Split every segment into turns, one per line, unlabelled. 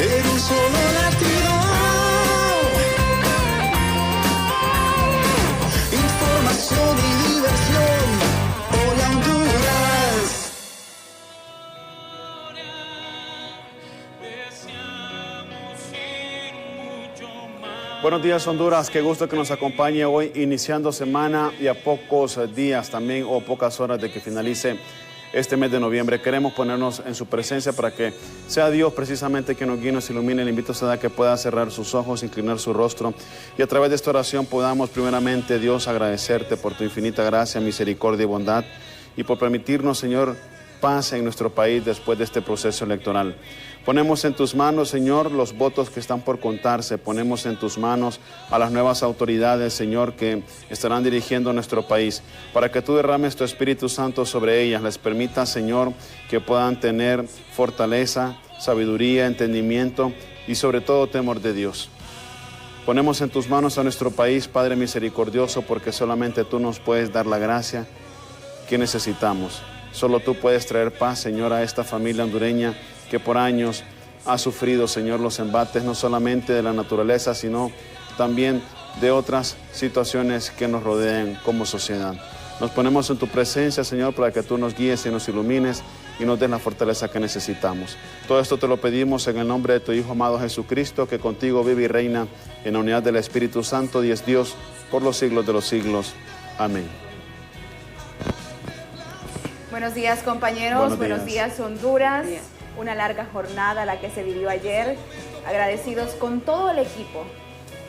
en un solo latido. Información y diversión, hola Honduras.
Buenos días, Honduras, qué gusto que nos acompañe hoy, iniciando semana y a pocos días también o pocas horas de que finalice este mes de noviembre. Queremos ponernos en su presencia para que sea Dios precisamente quien nos guíe, nos ilumine. Le invito a usted a que pueda cerrar sus ojos, inclinar su rostro y a través de esta oración podamos primeramente, Dios, agradecerte por tu infinita gracia, misericordia y bondad y por permitirnos, Señor, paz en nuestro país después de este proceso electoral. Ponemos en tus manos, Señor, los votos que están por contarse. Ponemos en tus manos a las nuevas autoridades, Señor, que estarán dirigiendo nuestro país, para que tú derrames tu Espíritu Santo sobre ellas. Les permitas, Señor, que puedan tener fortaleza, sabiduría, entendimiento y sobre todo temor de Dios. Ponemos en tus manos a nuestro país, Padre misericordioso, porque solamente tú nos puedes dar la gracia que necesitamos. Solo tú puedes traer paz, Señor, a esta familia hondureña que por años ha sufrido, Señor, los embates no solamente de la naturaleza, sino también de otras situaciones que nos rodean como sociedad. Nos ponemos en tu presencia, Señor, para que tú nos guíes y nos ilumines y nos des la fortaleza que necesitamos. Todo esto te lo pedimos en el nombre de tu Hijo amado Jesucristo, que contigo vive y reina en la unidad del Espíritu Santo y es Dios por los siglos de los siglos. Amén.
Buenos días, compañeros. Buenos días, Honduras. Una larga jornada la que se vivió ayer. Agradecidos con todo el equipo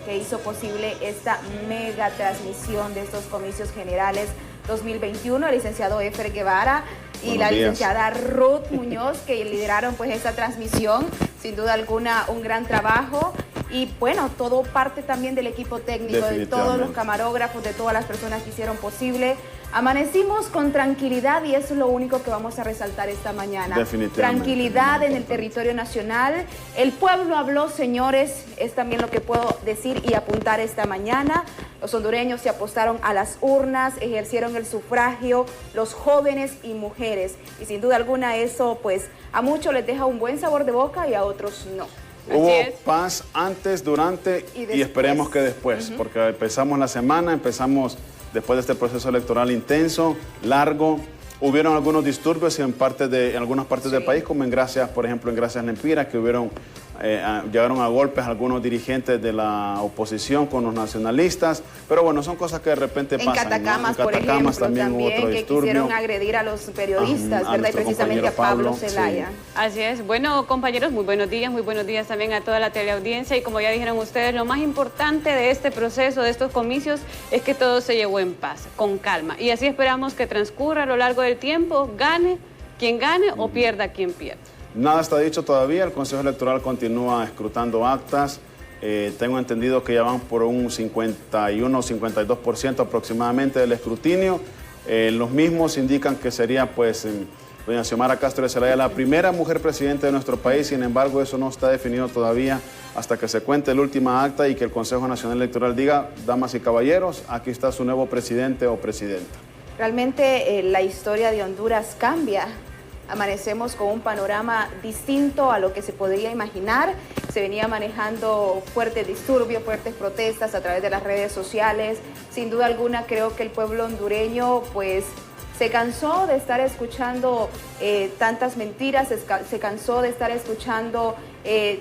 que hizo posible esta mega transmisión de estos comicios generales 2021, el licenciado Efer Guevara y la licenciada Ruth Muñoz, que lideraron pues esta transmisión. Sin duda alguna, un gran trabajo. Y bueno, todo parte también del equipo técnico, de todos los camarógrafos, de todas las personas que hicieron posible. Amanecimos con tranquilidad y eso es lo único que vamos a resaltar esta mañana. Tranquilidad en el territorio nacional. El pueblo habló, señores, es también lo que puedo decir y apuntar esta mañana. Los hondureños se apostaron a las urnas, ejercieron el sufragio, los jóvenes y mujeres. Y sin duda alguna eso pues a muchos les deja un buen sabor de boca y a otros no.
Hubo paz antes, durante y esperemos que después, porque empezamos la semana, empezamos después de este proceso electoral intenso, largo. Hubieron algunos disturbios en algunas partes del país, como por ejemplo en Gracias Lempira, que llegaron a golpes algunos dirigentes de la oposición con los nacionalistas, pero bueno, son cosas que de repente pasan.
En Catacamas, por ejemplo, también hubo otro disturbio. Quisieron agredir a los periodistas, ¿verdad? Y precisamente a Pablo Zelaya.
Sí. Así es. Bueno, compañeros, muy buenos días también a toda la teleaudiencia y como ya dijeron ustedes, lo más importante de este proceso, de estos comicios, es que todo se llevó en paz, con calma, y así esperamos que transcurra a lo largo del tiempo, gane quien gane o pierda quien pierda. Nada
está dicho todavía, el Consejo Electoral continúa escrutando actas. Tengo entendido que ya van por un 51 o 52% aproximadamente del escrutinio. Los mismos indican que sería pues doña Xiomara Castro de Zelaya la primera mujer presidente de nuestro país. Sin embargo, eso no está definido todavía hasta que se cuente la última acta y que el Consejo Nacional Electoral diga, damas y caballeros, aquí está su nuevo presidente o presidenta.
Realmente la historia de Honduras cambia. Amanecemos con un panorama distinto a lo que se podría imaginar. Se venía manejando fuertes disturbios, fuertes protestas a través de las redes sociales. Sin duda alguna creo que el pueblo hondureño pues se cansó de estar escuchando tantas mentiras, se cansó de estar escuchando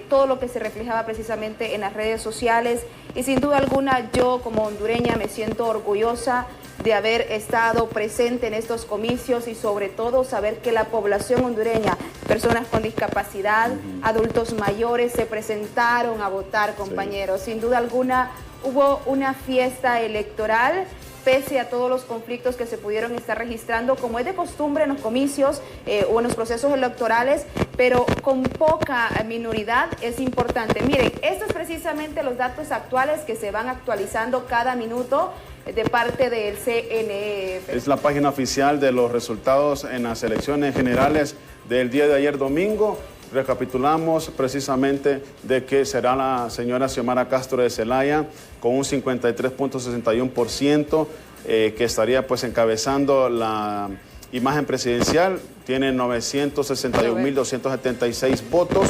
todo lo que se reflejaba precisamente en las redes sociales. Y sin duda alguna yo como hondureña me siento orgullosa de haber estado presente en estos comicios y sobre todo saber que la población hondureña, personas con discapacidad, adultos mayores, se presentaron a votar, compañeros. Sin duda alguna hubo una fiesta electoral pese a todos los conflictos que se pudieron estar registrando, como es de costumbre en los comicios o en los procesos electorales, pero con poca minoridad. Es importante. Miren, estos es precisamente los datos actuales que se van actualizando cada minuto de parte del CNE.
Es la página oficial de los resultados en las elecciones generales del día de ayer domingo. Recapitulamos precisamente de que será la señora Xiomara Castro de Zelaya con un 53.61%, que estaría pues encabezando la imagen presidencial. Tiene 961.276 votos.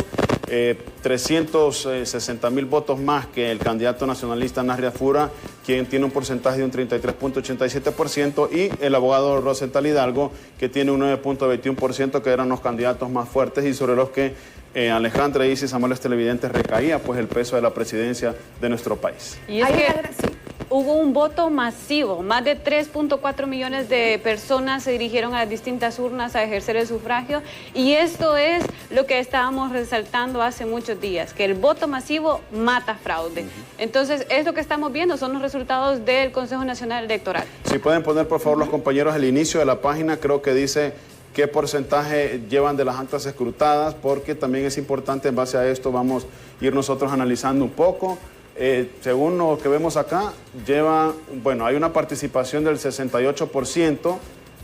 360,000 votos más que el candidato nacionalista Nasri Fura, quien tiene un porcentaje de un 33.87%, y el abogado Rosenthal Hidalgo, que tiene un 9.21%, que eran los candidatos más fuertes y sobre los que Alejandra, Isis, amables televidentes, recaía pues el peso de la presidencia de nuestro país.
Y es que hubo un voto masivo, más de 3.4 millones de personas se dirigieron a las distintas urnas a ejercer el sufragio, y esto es lo que estábamos resaltando hace muchos días, que el voto masivo mata fraude. Entonces, es lo que estamos viendo, son los resultados del Consejo Nacional Electoral.
Si pueden poner, por favor, los compañeros, el inicio de la página, creo que dice qué porcentaje llevan de las actas escrutadas, porque también es importante, en base a esto vamos a ir nosotros analizando un poco. Según lo que vemos acá, hay una participación del 68%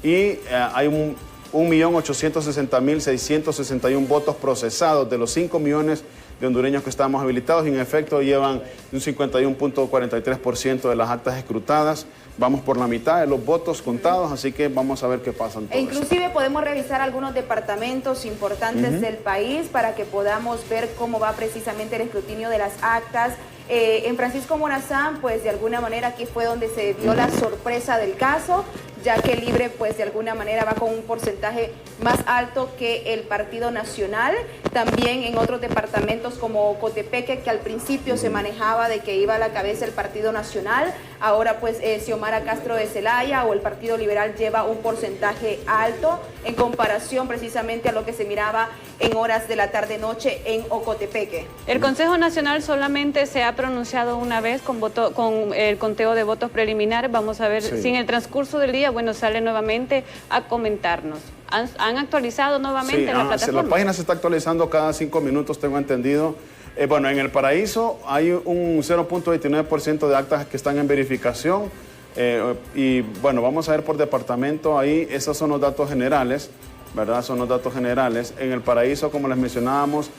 y hay 1.860.661 votos procesados de los 5 millones de hondureños que estamos habilitados, y en efecto llevan un 51.43% de las actas escrutadas. Vamos por la mitad de los votos contados, así que vamos a ver qué pasa en todo
inclusive
esto.
Podemos revisar algunos departamentos importantes del país para que podamos ver cómo va precisamente el escrutinio de las actas. En Francisco Morazán, pues de alguna manera aquí fue donde se dio la sorpresa del caso, ya que Libre pues de alguna manera va con un porcentaje más alto que el Partido Nacional. También en otros departamentos como Ocotepeque, que al principio se manejaba de que iba a la cabeza el Partido Nacional, ahora pues Xiomara Castro de Celaya o el Partido Liberal lleva un porcentaje alto en comparación precisamente a lo que se miraba en horas de la tarde-noche en Ocotepeque.
El Consejo Nacional solamente se ha pronunciado una vez con el conteo de votos preliminares. Vamos a ver si en el transcurso del día, sale nuevamente a comentarnos. ¿Han actualizado nuevamente la plataforma?
La página se está actualizando cada 5 minutos, tengo entendido. En El Paraíso hay un 0.29% de actas que están en verificación. Vamos a ver por departamento ahí, esos son los datos generales, ¿verdad? Son los datos generales. En El Paraíso, como les mencionábamos,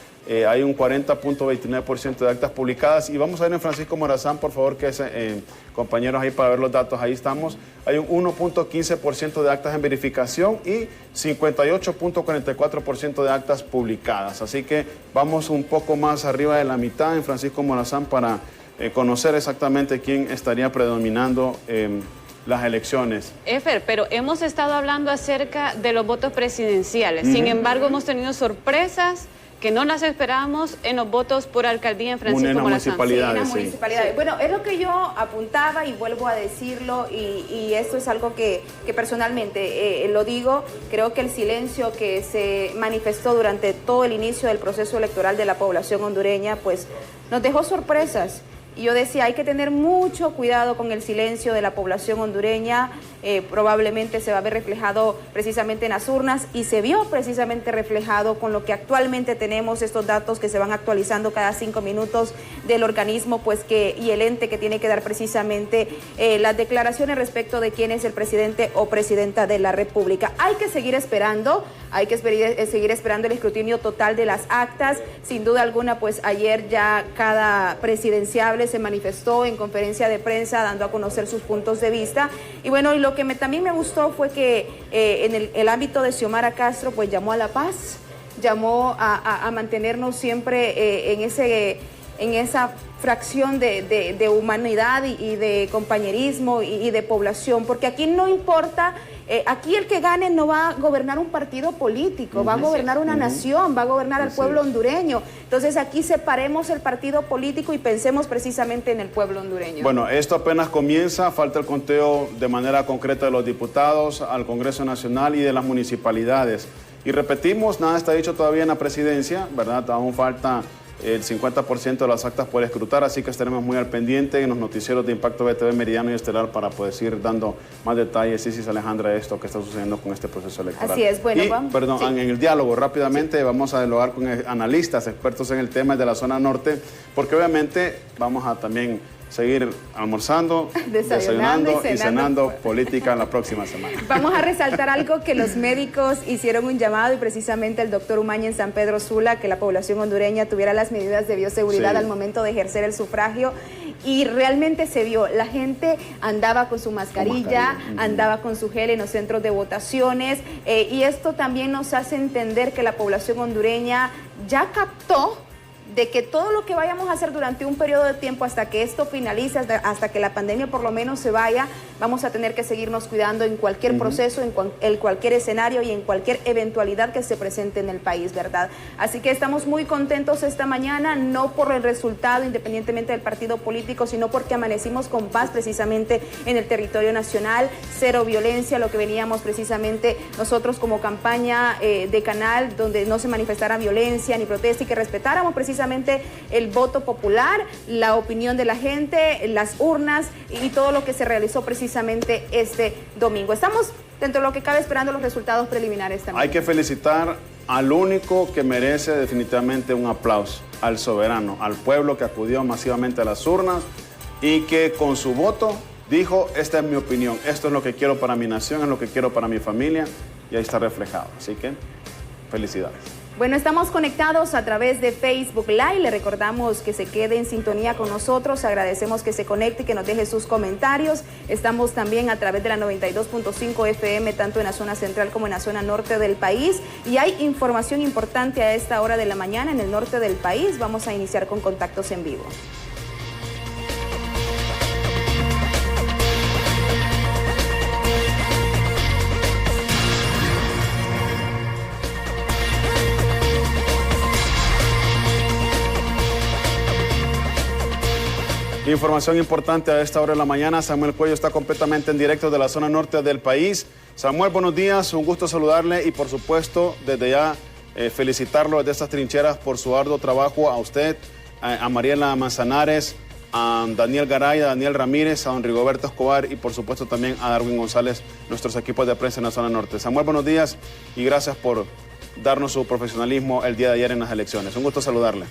hay un 40.29% de actas publicadas. Y vamos a ver en Francisco Morazán, por favor, que compañeros ahí para ver los datos, ahí estamos. Hay un 1.15% de actas en verificación y 58.44% de actas publicadas. Así que vamos un poco más arriba de la mitad en Francisco Morazán para conocer exactamente quién estaría predominando las elecciones.
Efer, pero hemos estado hablando acerca de los votos presidenciales. Sin embargo, hemos tenido sorpresas que no las esperábamos en los votos por alcaldía en Francisco Morazán.
Municipalidades. Bueno, es lo que yo apuntaba y vuelvo a decirlo, y esto es algo que personalmente lo digo. Creo que el silencio que se manifestó durante todo el inicio del proceso electoral de la población hondureña, pues nos dejó sorpresas. Y yo decía, hay que tener mucho cuidado con el silencio de la población hondureña. Probablemente se va a ver reflejado precisamente en las urnas, y se vio precisamente reflejado con lo que actualmente tenemos, estos datos que se van actualizando cada 5 minutos del organismo y el ente que tiene que dar precisamente las declaraciones respecto de quién es el presidente o presidenta de la República. Hay que seguir esperando, seguir esperando el escrutinio total de las actas. Sin duda alguna, pues ayer ya cada presidenciable se manifestó en conferencia de prensa dando a conocer sus puntos de vista. Y bueno, y lo que también me gustó fue que en el ámbito de Xiomara Castro, pues llamó a la paz, llamó a mantenernos siempre en esa fracción de humanidad y de compañerismo y de población, porque aquí no importa, aquí el que gane no va a gobernar un partido político, va a gobernar una nación, va a gobernar al pueblo hondureño. Entonces aquí separemos el partido político y pensemos precisamente en el pueblo hondureño.
Bueno, esto apenas comienza, falta el conteo de manera concreta de los diputados al Congreso Nacional y de las municipalidades. Y repetimos, nada está dicho todavía en la presidencia, ¿verdad? Aún falta el 50% de las actas por escrutar, así que estaremos muy al pendiente en los noticieros de Impacto BTV Meridiano y Estelar para poder seguir dando más detalles, Isis, Alejandra, de esto que está sucediendo con este proceso electoral.
Así es, bueno,
en el diálogo rápidamente vamos a dialogar con analistas, expertos en el tema de la zona norte, porque obviamente vamos a también seguir almorzando, desayunando y cenando política la próxima semana.
Vamos a resaltar algo que los médicos hicieron un llamado, y precisamente el doctor Umaña en San Pedro Sula, que la población hondureña tuviera las medidas de bioseguridad al momento de ejercer el sufragio. Y realmente se vio, la gente andaba con su mascarilla, andaba con su gel en los centros de votaciones, y esto también nos hace entender que la población hondureña ya captó de que todo lo que vayamos a hacer durante un periodo de tiempo hasta que esto finalice, hasta que la pandemia por lo menos se vaya, vamos a tener que seguirnos cuidando en cualquier proceso, en cualquier escenario y en cualquier eventualidad que se presente en el país, ¿verdad? Así que estamos muy contentos esta mañana, no por el resultado independientemente del partido político, sino porque amanecimos con paz precisamente en el territorio nacional, cero violencia, lo que veníamos precisamente nosotros como campaña de canal, donde no se manifestara violencia ni protesta y que respetáramos precisamente el voto popular, la opinión de la gente, las urnas y todo lo que se realizó precisamente este domingo. Estamos dentro de lo que cabe esperando los resultados preliminares también.
Hay que felicitar al único que merece definitivamente un aplauso, al soberano, al pueblo que acudió masivamente a las urnas y que con su voto dijo, esta es mi opinión, esto es lo que quiero para mi nación, es lo que quiero para mi familia, y ahí está reflejado. Así que, felicidades.
Bueno, estamos conectados a través de Facebook Live. Le recordamos que se quede en sintonía con nosotros. Agradecemos que se conecte y que nos deje sus comentarios. Estamos también a través de la 92.5 FM, tanto en la zona central como en la zona norte del país. Y hay información importante a esta hora de la mañana en el norte del país. Vamos a iniciar con contactos en vivo.
Información importante a esta hora de la mañana. Samuel Cuello está completamente en directo de la zona norte del país. Samuel, buenos días, un gusto saludarle y por supuesto desde ya felicitarlo desde estas trincheras por su arduo trabajo, a usted, a Mariela Manzanares, a Daniel Garay, a Daniel Ramírez, a don Rigoberto Escobar y por supuesto también a Darwin González, nuestros equipos de prensa en la zona norte. Samuel, buenos días y gracias por darnos su profesionalismo el día de ayer en las elecciones. Un gusto saludarle.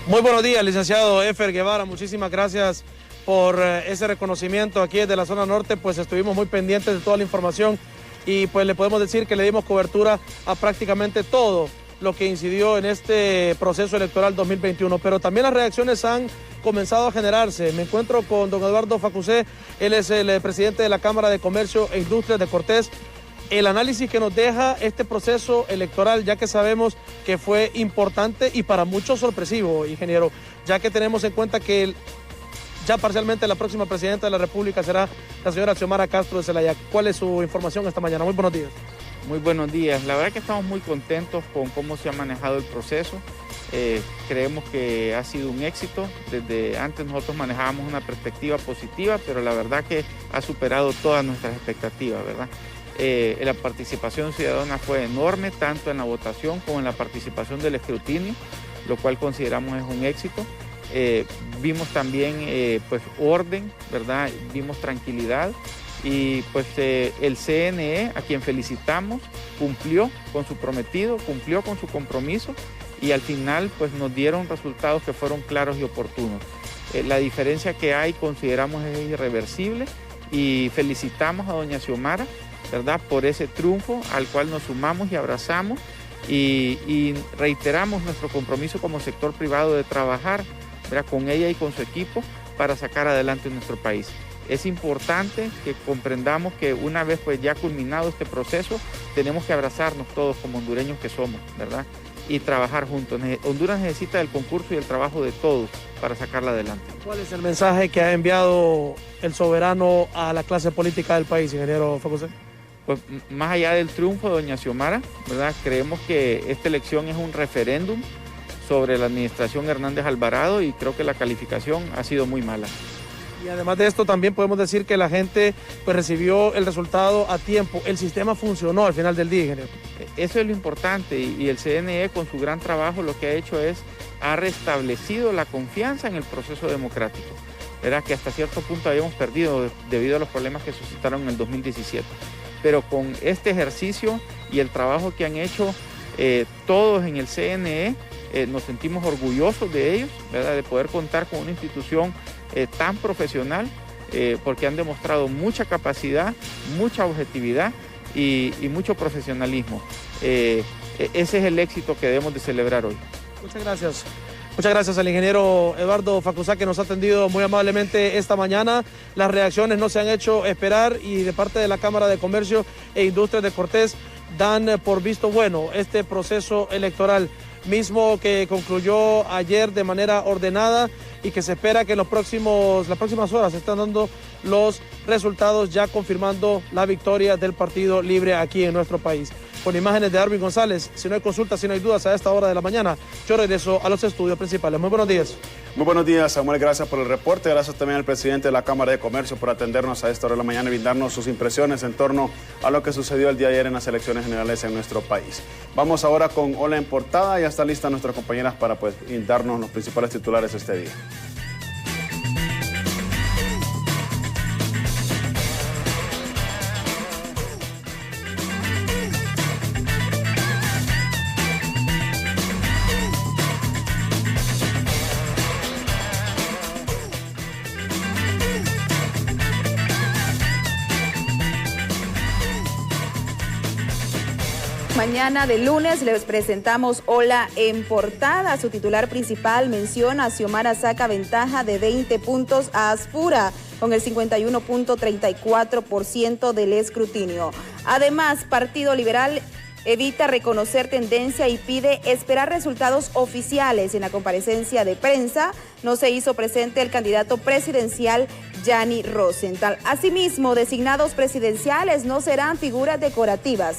Muy buenos días, licenciado Efer Guevara, muchísimas gracias por ese reconocimiento aquí desde la zona norte, pues estuvimos muy pendientes de toda la información y pues le podemos decir que le dimos cobertura a prácticamente todo lo que incidió en este proceso electoral 2021, pero también las reacciones han comenzado a generarse. Me encuentro con don Eduardo Facusé, él es el presidente de la Cámara de Comercio e Industrias de Cortés. El análisis que nos deja este proceso electoral, ya que sabemos que fue importante y para muchos sorpresivo, ingeniero, ya que tenemos en cuenta que ya parcialmente la próxima presidenta de la República será la señora Xiomara Castro de Zelaya. ¿Cuál es su información esta mañana? Muy buenos días.
Muy buenos días. La verdad que estamos muy contentos con cómo se ha manejado el proceso. Creemos que ha sido un éxito. Desde antes nosotros manejábamos una perspectiva positiva, pero la verdad que ha superado todas nuestras expectativas, ¿verdad? La participación ciudadana fue enorme, tanto en la votación como en la participación del escrutinio, lo cual consideramos es un éxito. Vimos también pues orden, ¿verdad? Vimos tranquilidad y pues el CNE, a quien felicitamos, cumplió con su prometido, cumplió con su compromiso y al final pues nos dieron resultados que fueron claros y oportunos. La diferencia que hay consideramos es irreversible y felicitamos a doña Xiomara, ¿verdad?, por ese triunfo al cual nos sumamos y abrazamos y reiteramos nuestro compromiso como sector privado de trabajar, ¿verdad?, con ella y con su equipo para sacar adelante nuestro país. Es importante que comprendamos que una vez pues ya culminado este proceso, tenemos que abrazarnos todos como hondureños que somos, ¿verdad?, y trabajar juntos. Honduras necesita el concurso y el trabajo de todos para sacarla adelante.
¿Cuál es el mensaje que ha enviado el soberano a la clase política del país, ingeniero Facusé?
Pues más allá del triunfo de doña Xiomara, ¿verdad?, creemos que esta elección es un referéndum sobre la administración Hernández Alvarado y creo que la calificación ha sido muy mala.
Y además de esto también podemos decir que la gente pues recibió el resultado a tiempo, el sistema funcionó al final del día, ingeniero.
Eso es lo importante y el CNE con su gran trabajo lo que ha hecho es, ha restablecido la confianza en el proceso democrático, ¿verdad?, que hasta cierto punto habíamos perdido debido a los problemas que suscitaron en el 2017. Pero con este ejercicio y el trabajo que han hecho todos en el CNE, nos sentimos orgullosos de ellos, ¿verdad?, de poder contar con una institución tan profesional, porque han demostrado mucha capacidad, mucha objetividad y mucho profesionalismo. Ese es el éxito que debemos de celebrar hoy.
Muchas gracias. Muchas gracias al ingeniero Eduardo Facusá, que nos ha atendido muy amablemente esta mañana. Las reacciones no se han hecho esperar y de parte de la Cámara de Comercio e Industrias de Cortés, dan por visto bueno este proceso electoral, mismo que concluyó ayer de manera ordenada y que se espera que en las próximas horas se están dando los resultados, ya confirmando la victoria del Partido Libre aquí en nuestro país. Con imágenes de Darwin González, si no hay consultas, si no hay dudas a esta hora de la mañana, yo regreso a los estudios principales. Muy buenos días.
Muy buenos días, Samuel. Gracias por el reporte. Gracias también al presidente de la Cámara de Comercio por atendernos a esta hora de la mañana y brindarnos sus impresiones en torno a lo que sucedió el día de ayer en las elecciones generales en nuestro país. Vamos ahora con Hola en Portada. Ya está lista nuestras compañeras para darnos los principales titulares este día.
Mañana de lunes les presentamos Hola en Portada. Su titular principal menciona a Xiomara saca ventaja de 20 puntos a Aspura con el 51.34% del escrutinio. Además, Partido Liberal evita reconocer tendencia y pide esperar resultados oficiales. En la comparecencia de prensa no se hizo presente el candidato presidencial Yanni Rosenthal. Asimismo, designados presidenciales no serán figuras decorativas.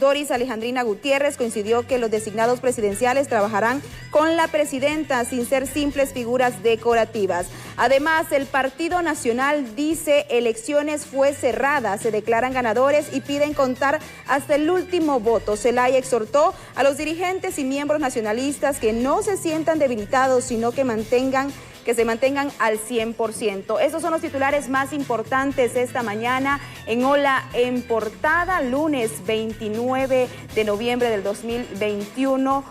Doris Alejandrina Gutiérrez coincidió que los designados presidenciales trabajarán con la presidenta sin ser simples figuras decorativas. Además, el Partido Nacional dice elecciones fue cerrada, se declaran ganadores y piden contar hasta el último voto. Zelaya exhortó a los dirigentes y miembros nacionalistas que no se sientan debilitados, sino que se mantengan al 100%. Estos son los titulares más importantes esta mañana en Hola en Portada, lunes 29 de noviembre del 2021.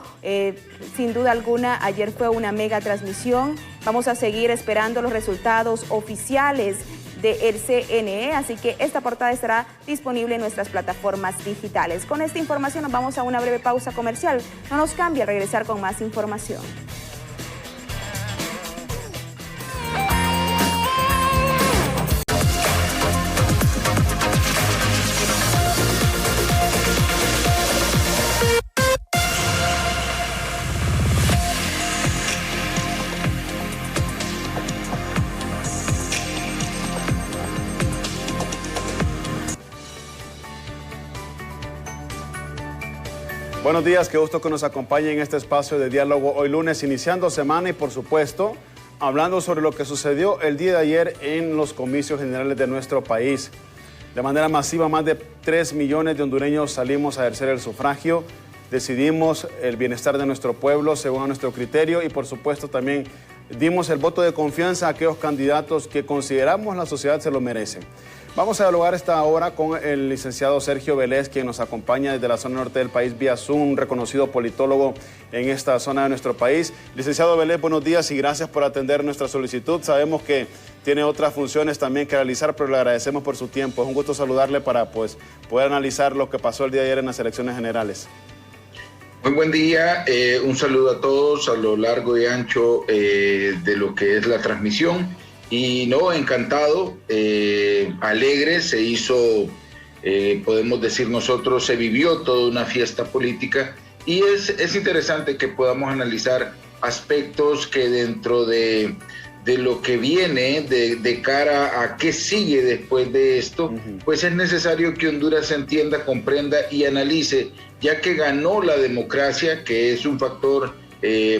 Sin duda alguna, ayer fue una mega transmisión. Vamos a seguir esperando los resultados oficiales del CNE, así que esta portada estará disponible en nuestras plataformas digitales. Con esta información nos vamos a una breve pausa comercial. No nos cambie, al regresar con más información.
Buenos días, qué gusto que nos acompañe en este espacio de diálogo hoy lunes, iniciando semana y por supuesto hablando sobre lo que sucedió el día de ayer en los comicios generales de nuestro país. De manera masiva, más de 3 millones de hondureños salimos a ejercer el sufragio, decidimos el bienestar de nuestro pueblo según a nuestro criterio y por supuesto también dimos el voto de confianza a aquellos candidatos que consideramos la sociedad se lo merecen. Vamos a dialogar esta hora con el licenciado Sergio Vélez, quien nos acompaña desde la zona norte del país vía Zoom, un reconocido politólogo en esta zona de nuestro país. Licenciado Vélez, buenos días y gracias por atender nuestra solicitud. Sabemos que tiene otras funciones también que realizar, pero le agradecemos por su tiempo. Es un gusto saludarle para poder analizar lo que pasó el día de ayer en las elecciones generales.
Muy buen día, un saludo a todos a lo largo y ancho de lo que es la transmisión. Y no, encantado, alegre, se hizo, podemos decir nosotros, se vivió toda una fiesta política y es interesante que podamos analizar aspectos que dentro de lo que viene, de cara a qué sigue después de esto, pues es necesario que Honduras se entienda, comprenda y analice, ya que ganó la democracia, que es un factor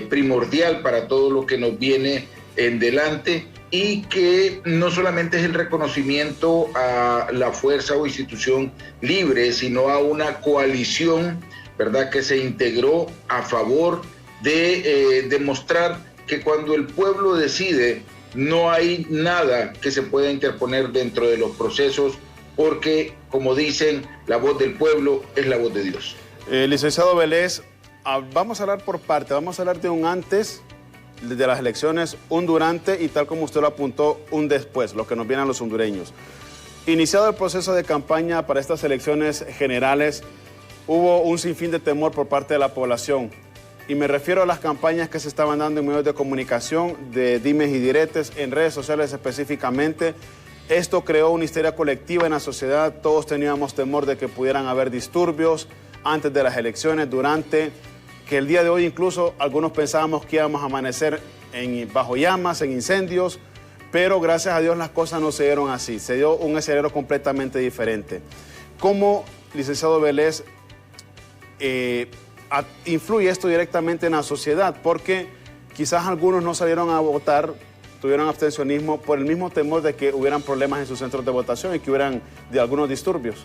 primordial para todo lo que nos viene en delante, y que no solamente es el reconocimiento a la fuerza o institución libre, sino a una coalición, ¿verdad?, que se integró a favor de demostrar que cuando el pueblo decide, no hay nada que se pueda interponer dentro de los procesos, porque, como dicen, la voz del pueblo es la voz de Dios.
Licenciado Vélez, vamos a hablar por parte, vamos a hablar de un antes de las elecciones, un durante y tal como usted lo apuntó, un después, lo que nos viene a los hondureños. Iniciado el proceso de campaña para estas elecciones generales, hubo un sinfín de temor por parte de la población. Y me refiero a las campañas que se estaban dando en medios de comunicación, de dimes y diretes, en redes sociales específicamente, Esto creó una histeria colectiva en la sociedad. Todos teníamos temor de que pudieran haber disturbios antes de las elecciones, durante, que el día de hoy incluso algunos pensábamos que íbamos a amanecer bajo llamas, en incendios, pero gracias a Dios las cosas no se dieron así. Se dio un escenario completamente diferente. ¿Cómo, licenciado Vélez, influye esto directamente en la sociedad? Porque quizás algunos no salieron a votar, tuvieron abstencionismo por el mismo temor de que hubieran problemas en sus centros de votación y que hubieran de algunos disturbios.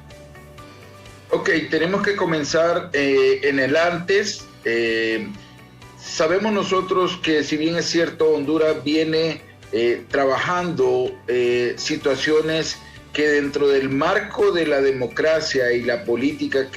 Ok, tenemos que comenzar en el antes. Sabemos nosotros que, si bien es cierto, Honduras viene trabajando situaciones que dentro del marco de la democracia y la política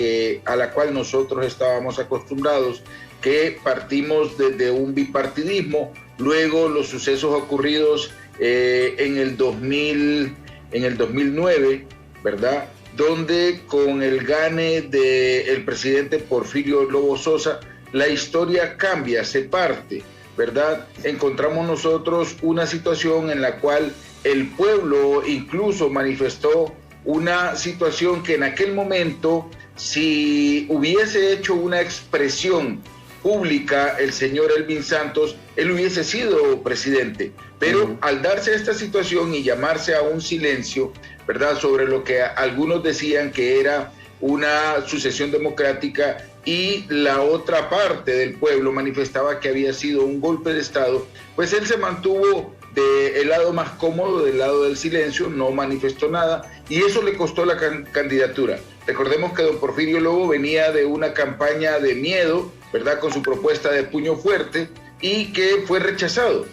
a la cual nosotros estábamos acostumbrados, que partimos desde un bipartidismo, luego los sucesos ocurridos en el 2009, ¿verdad?, donde con el gane del presidente Porfirio Lobo Sosa, la historia cambia, se parte, ¿verdad? Encontramos nosotros una situación en la cual el pueblo incluso manifestó una situación que en aquel momento, si hubiese hecho una expresión pública el señor Elvin Santos, él hubiese sido presidente. Pero al darse esta situación y llamarse a un silencio, ¿verdad?, sobre lo que algunos decían que era una sucesión democrática y la otra parte del pueblo manifestaba que había sido un golpe de Estado, pues él se mantuvo del lado más cómodo, del lado del silencio, no manifestó nada, y eso le costó la candidatura. Recordemos que don Porfirio Lobo venía de una campaña de miedo, ¿verdad?, con su propuesta de puño fuerte, y que fue rechazado.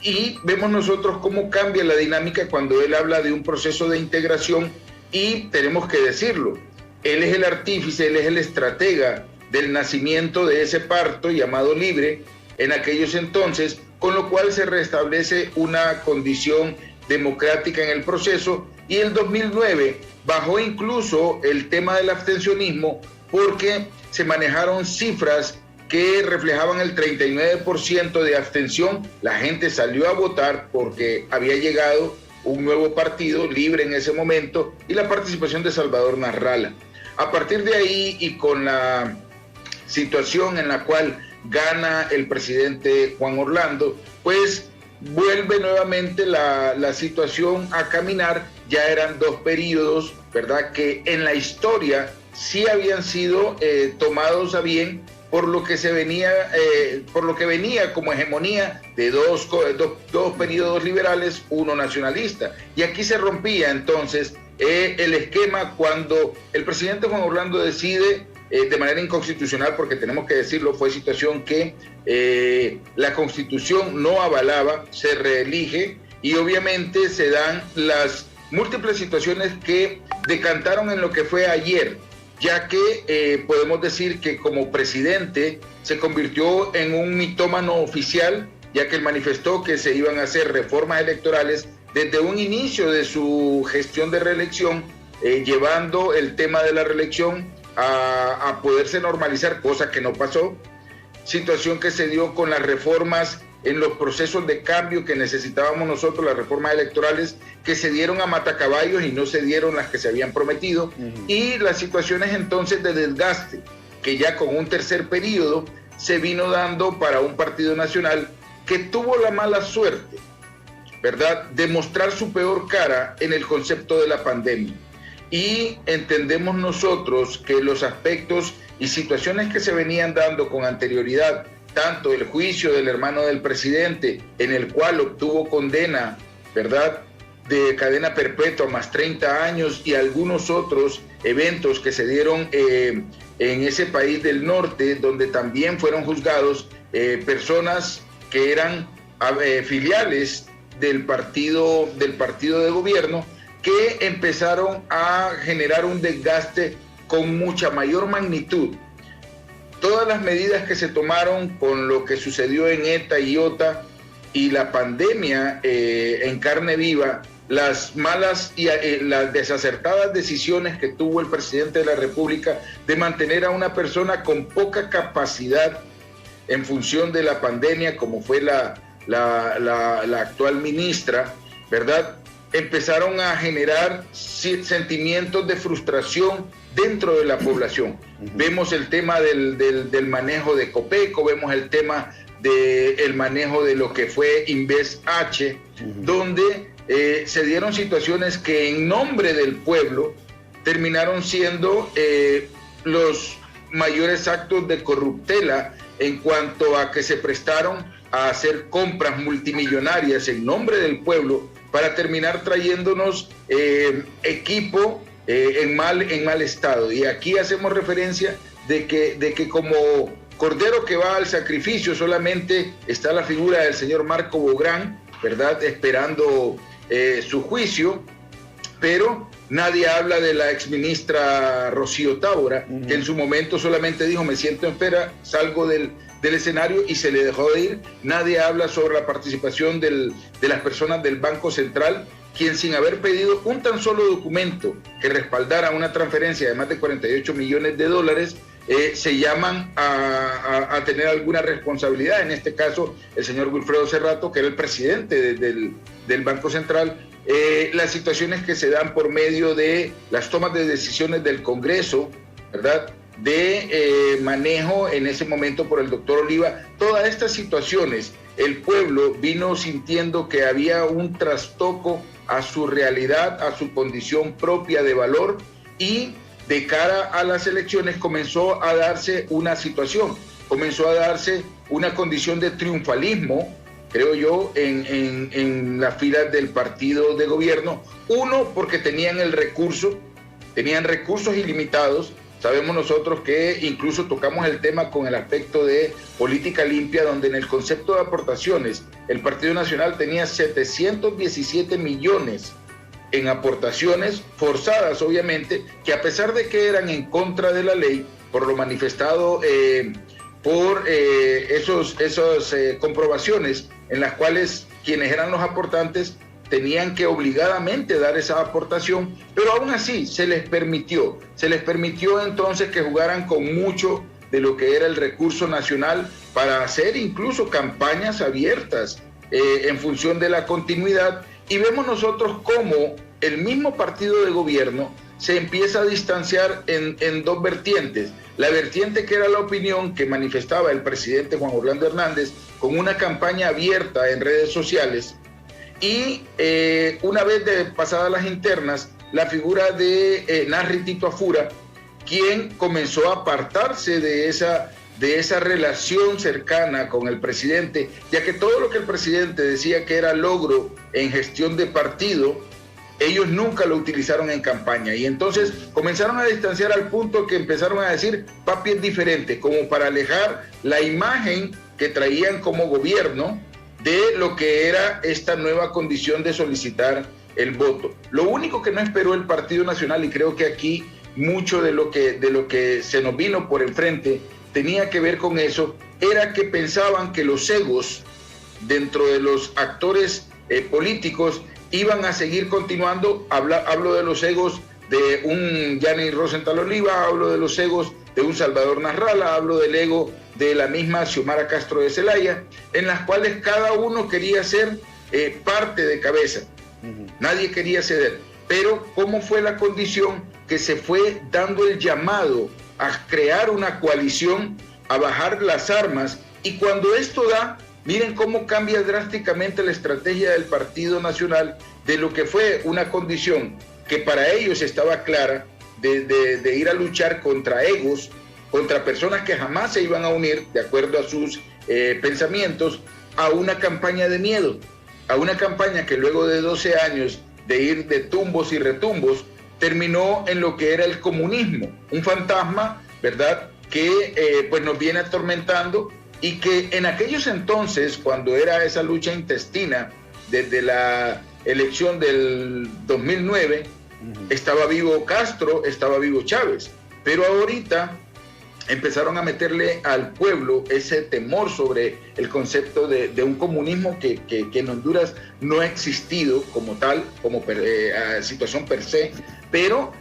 Y vemos nosotros cómo cambia la dinámica cuando él habla de un proceso de integración, y tenemos que decirlo, él es el artífice, él es el estratega del nacimiento de ese parto llamado Libre en aquellos entonces, con lo cual se restablece una condición democrática en el proceso, y el 2009 bajó incluso el tema del abstencionismo porque se manejaron cifras que reflejaban el 39% de abstención. La gente salió a votar porque había llegado un nuevo partido Libre en ese momento y la participación de Salvador Narrala. A partir de ahí, y con la situación en la cual gana el presidente Juan Orlando, pues vuelve nuevamente la situación a caminar. Ya eran 2 periodos, ¿verdad?, que en la historia sí habían sido tomados a bien por lo que venía como hegemonía de dos periodos liberales, uno nacionalista. Y aquí se rompía entonces el esquema cuando el presidente Juan Orlando decide de manera inconstitucional, porque tenemos que decirlo, fue situación que la Constitución no avalaba, se reelige, y obviamente se dan las múltiples situaciones que decantaron en lo que fue ayer, ya que podemos decir que como presidente se convirtió en un mitómano oficial, ya que él manifestó que se iban a hacer reformas electorales desde un inicio de su gestión de reelección, llevando el tema de la reelección a poderse normalizar, cosa que no pasó, situación que se dio con las reformas en los procesos de cambio que necesitábamos nosotros, las reformas electorales que se dieron a matacaballos y no se dieron las que se habían prometido, y las situaciones entonces de desgaste que ya con un tercer periodo se vino dando para un partido nacional que tuvo la mala suerte, ¿verdad?, de mostrar su peor cara en el concepto de la pandemia. Y entendemos nosotros que los aspectos y situaciones que se venían dando con anterioridad, tanto el juicio del hermano del presidente, en el cual obtuvo condena, ¿verdad?, de cadena perpetua más 30 años, y algunos otros eventos que se dieron en ese país del norte, donde también fueron juzgados personas que eran filiales del partido de gobierno, que empezaron a generar un desgaste con mucha mayor magnitud. Todas las medidas que se tomaron con lo que sucedió en ETA y OTA y la pandemia en carne viva, las malas y las desacertadas decisiones que tuvo el presidente de la República de mantener a una persona con poca capacidad en función de la pandemia, como fue la actual ministra, ¿verdad?, empezaron a generar sentimientos de frustración dentro de la población. Vemos el tema del manejo de Copeco, vemos el tema del manejo de lo que fue Inves H, donde se dieron situaciones que en nombre del pueblo terminaron siendo los mayores actos de corruptela en cuanto a que se prestaron a hacer compras multimillonarias en nombre del pueblo para terminar trayéndonos equipo en mal estado. Y aquí hacemos referencia de que como cordero que va al sacrificio solamente está la figura del señor Marco Bográn, ¿verdad?, esperando su juicio, pero nadie habla de la exministra Rocío Tábora, que en su momento solamente dijo: me siento en espera, salgo del escenario, y se le dejó de ir. Nadie habla sobre la participación de las personas del Banco Central, quien sin haber pedido un tan solo documento que respaldara una transferencia de más de 48 millones de dólares, se llaman a tener alguna responsabilidad. En este caso, el señor Wilfredo Cerrato, que era el presidente del Banco Central. Las situaciones que se dan por medio de las tomas de decisiones del Congreso, ¿verdad?, de manejo en ese momento por el doctor Oliva. Todas estas situaciones, el pueblo vino sintiendo que había un trastoco a su realidad, a su condición propia de valor, y de cara a las elecciones comenzó a darse una situación, comenzó a darse una condición de triunfalismo, creo yo, en las filas del partido de gobierno. Uno, porque tenían recursos ilimitados. Sabemos nosotros que incluso tocamos el tema con el aspecto de política limpia, donde en el concepto de aportaciones el Partido Nacional tenía 717 millones en aportaciones forzadas, obviamente, que a pesar de que eran en contra de la ley, por lo manifestado por esas comprobaciones en las cuales quienes eran los aportantes tenían que obligadamente dar esa aportación, pero aún así se les permitió entonces que jugaran con mucho de lo que era el recurso nacional para hacer incluso campañas abiertas en función de la continuidad. Y vemos nosotros cómo el mismo partido de gobierno se empieza a distanciar en dos vertientes. La vertiente que era la opinión que manifestaba el presidente Juan Orlando Hernández con una campaña abierta en redes sociales, y una vez pasadas las internas, la figura de Narri Tito Afura, quien comenzó a apartarse de esa relación cercana con el presidente, ya que todo lo que el presidente decía que era logro en gestión de partido, ellos nunca lo utilizaron en campaña. Y entonces comenzaron a distanciar al punto que empezaron a decir: papi es diferente, como para alejar la imagen que traían como gobierno de lo que era esta nueva condición de solicitar el voto. Lo único que no esperó el Partido Nacional, y creo que aquí mucho de lo que se nos vino por enfrente tenía que ver con eso, era que pensaban que los egos dentro de los actores políticos iban a seguir continuando. Hablo de los egos de un Yanni Rosenthal Oliva, hablo de los egos de un Salvador Nasralla, hablo del ego de la misma Xiomara Castro de Zelaya, en las cuales cada uno quería ser parte de cabeza. Nadie quería ceder. Pero ¿cómo fue la condición que se fue dando el llamado a crear una coalición, a bajar las armas? Y cuando esto da, miren cómo cambia drásticamente la estrategia del Partido Nacional, de lo que fue una condición que para ellos estaba clara, de ir a luchar contra egos, contra personas que jamás se iban a unir, de acuerdo a sus pensamientos, a una campaña de miedo, a una campaña que luego de 12 años de ir de tumbos y retumbos, terminó en lo que era el comunismo, un fantasma, ¿verdad?, que pues nos viene atormentando, y que en aquellos entonces, cuando era esa lucha intestina, desde la elección del 2009, estaba vivo Castro, estaba vivo Chávez, pero ahorita empezaron a meterle al pueblo ese temor sobre el concepto de un comunismo que en Honduras no ha existido como tal, como situación per se, pero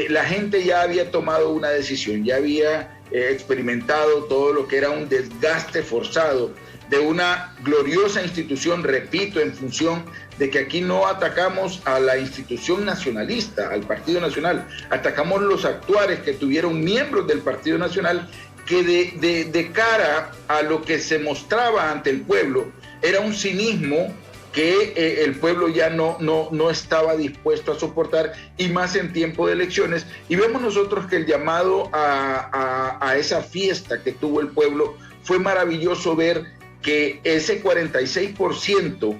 la gente ya había tomado una decisión, ya había experimentado todo lo que era un desgaste forzado de una gloriosa institución, repito, en función de que aquí no atacamos a la institución nacionalista, al Partido Nacional, atacamos los actuares que tuvieron miembros del Partido Nacional que de cara a lo que se mostraba ante el pueblo era un cinismo que el pueblo ya no estaba dispuesto a soportar, y más en tiempo de elecciones. Y vemos nosotros que el llamado a esa fiesta que tuvo el pueblo fue maravilloso ver que ese 46%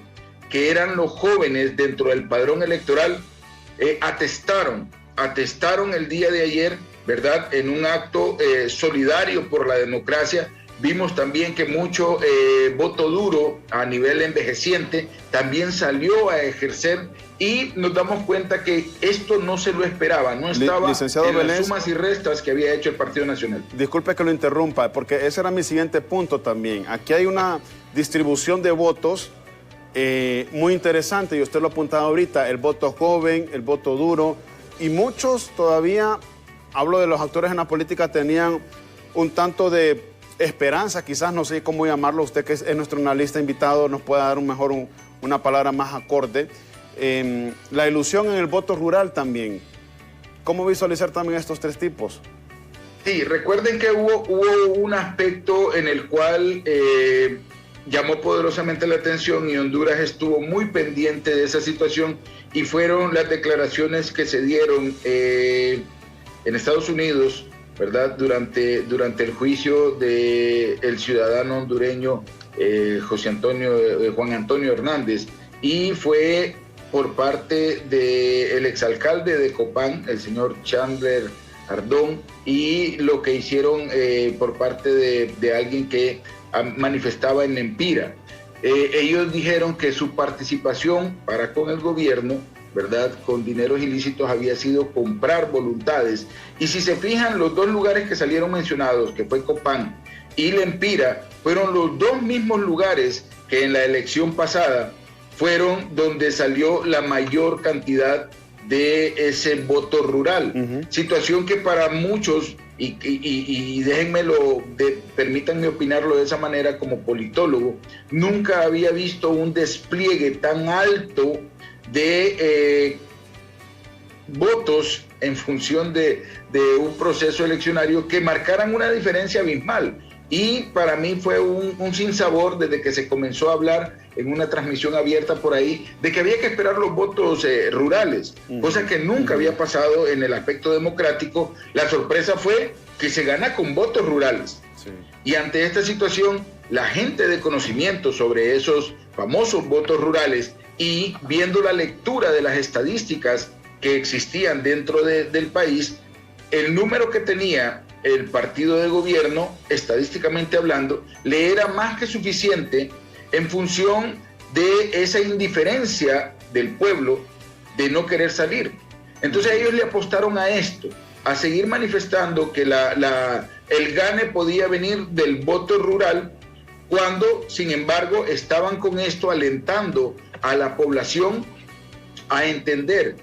que eran los jóvenes dentro del padrón electoral atestaron el día de ayer, ¿verdad?, en un acto solidario por la democracia. Vimos también que mucho voto duro a nivel envejeciente también salió a ejercer, y nos damos cuenta que esto no se lo esperaba, no estaba en las sumas y restas que había hecho el Partido Nacional.
Disculpe que lo interrumpa, porque ese era mi siguiente punto también. Aquí hay una distribución de votos muy interesante, y usted lo apuntaba ahorita, el voto joven, el voto duro, y muchos todavía, hablo de los actores en la política, tenían un tanto de esperanza, quizás, no sé cómo llamarlo, usted que es nuestro analista invitado nos puede dar una palabra más acorde. La ilusión en el voto rural también. ¿Cómo visualizar también estos tres tipos?
Sí, recuerden que hubo un aspecto en el cual llamó poderosamente la atención, y Honduras estuvo muy pendiente de esa situación, y fueron las declaraciones que se dieron en Estados Unidos, ¿verdad?, durante el juicio del ciudadano hondureño Juan Antonio Hernández, y fue por parte del exalcalde de Copán, el señor Chandler Ardón, y lo que hicieron por parte de alguien que manifestaba en Lempira. Ellos dijeron que su participación para con el gobierno, ¿verdad?, con dineros ilícitos, había sido comprar voluntades. Y si se fijan, los dos lugares que salieron mencionados, que fue Copán y Lempira, fueron los dos mismos lugares que en la elección pasada fueron donde salió la mayor cantidad de ese voto rural. Situación que para muchos, y déjenmelo, permítanme opinarlo de esa manera como politólogo, nunca había visto un despliegue tan alto de votos en función de un proceso eleccionario que marcaran una diferencia abismal. Y para mí fue un sinsabor desde que se comenzó a hablar en una transmisión abierta por ahí de que había que esperar los votos rurales, cosa que nunca había pasado en el aspecto democrático. La sorpresa fue que se gana con votos rurales. Sí. Y ante esta situación, la gente de conocimiento sobre esos famosos votos rurales, y viendo la lectura de las estadísticas que existían dentro del país, el número que tenía el partido de gobierno, estadísticamente hablando, le era más que suficiente en función de esa indiferencia del pueblo de no querer salir. Entonces ellos le apostaron a esto, a seguir manifestando que el gane podía venir del voto rural, cuando, sin embargo, estaban con esto alentando a la población a entender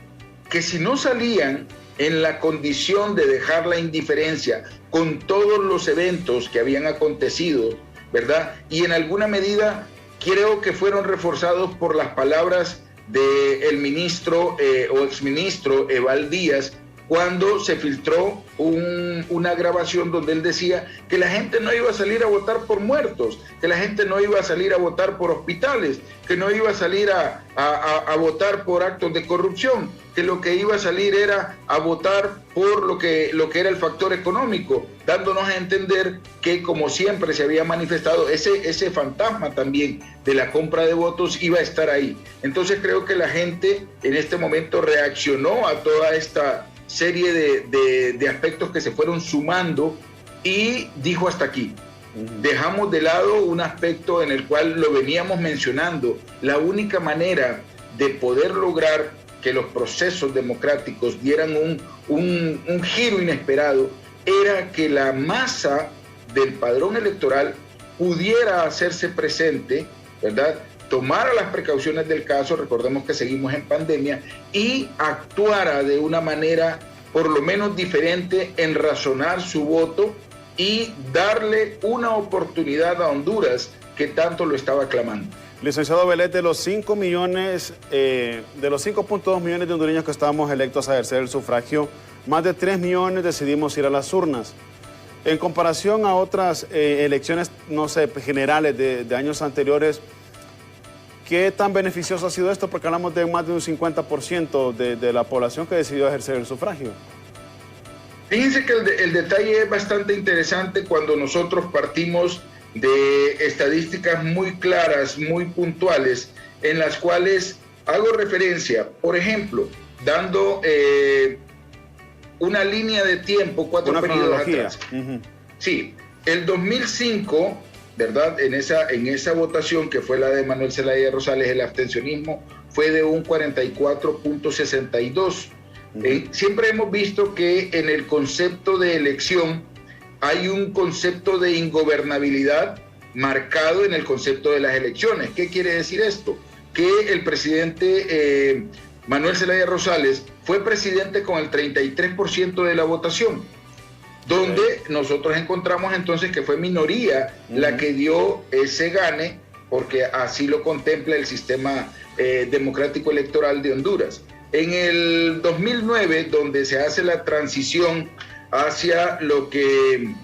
que si no salían en la condición de dejar la indiferencia con todos los eventos que habían acontecido, ¿verdad?, y en alguna medida creo que fueron reforzados por las palabras del ministro o exministro Eval Díaz, cuando se filtró una grabación donde él decía que la gente no iba a salir a votar por muertos, que la gente no iba a salir a votar por hospitales, que no iba a salir a votar por actos de corrupción, que lo que iba a salir era a votar por lo que era el factor económico, dándonos a entender que, como siempre se había manifestado, ese fantasma también de la compra de votos iba a estar ahí. Entonces creo que la gente en este momento reaccionó a toda esta serie de aspectos que se fueron sumando y dijo: hasta aquí. Dejamos de lado un aspecto en el cual lo veníamos mencionando. La única manera de poder lograr que los procesos democráticos dieran un giro inesperado era que la masa del padrón electoral pudiera hacerse presente, ¿verdad?, tomara las precauciones del caso, recordemos que seguimos en pandemia, y actuara de una manera por lo menos diferente en razonar su voto y darle una oportunidad a Honduras que tanto lo estaba clamando.
Licenciado Belet, de los 5 millones, de los 5.2 millones de hondureños que estábamos electos a ejercer el sufragio, más de 3 millones decidimos ir a las urnas. En comparación a otras elecciones, no sé, generales de años anteriores, ¿qué tan beneficioso ha sido esto? Porque hablamos de más de un 50% de la población que decidió ejercer el sufragio.
Fíjense que el detalle es bastante interesante cuando nosotros partimos de estadísticas muy claras, muy puntuales, en las cuales hago referencia, por ejemplo, dando una línea de tiempo, 4 periodos atrás. Sí, el 2005, ¿verdad? En esa votación que fue la de Manuel Zelaya Rosales, el abstencionismo fue de un 44.62. Siempre hemos visto que en el concepto de elección hay un concepto de ingobernabilidad marcado en el concepto de las elecciones. ¿Qué quiere decir esto? Que el presidente Manuel Zelaya Rosales fue presidente con el 33% de la votación, donde nosotros encontramos entonces que fue minoría la que dio ese gane, porque así lo contempla el sistema democrático electoral de Honduras. En el 2009, donde se hace la transición hacia lo que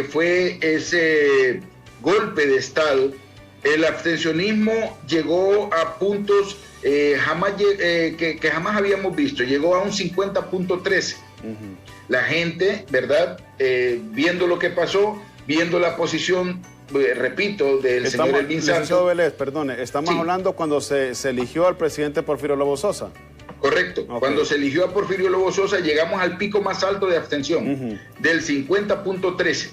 fue ese golpe de Estado, el abstencionismo llegó a puntos que jamás habíamos visto, llegó a un 50.13. La gente, ¿verdad? Viendo lo que pasó, viendo la posición, repito, del señor Elvin Santos.
Vélez, perdone, estamos hablando cuando se eligió al presidente Porfirio Lobo Sosa.
Correcto. Okay. Cuando se eligió a Porfirio Lobo Sosa, llegamos al pico más alto de abstención, del 50.13.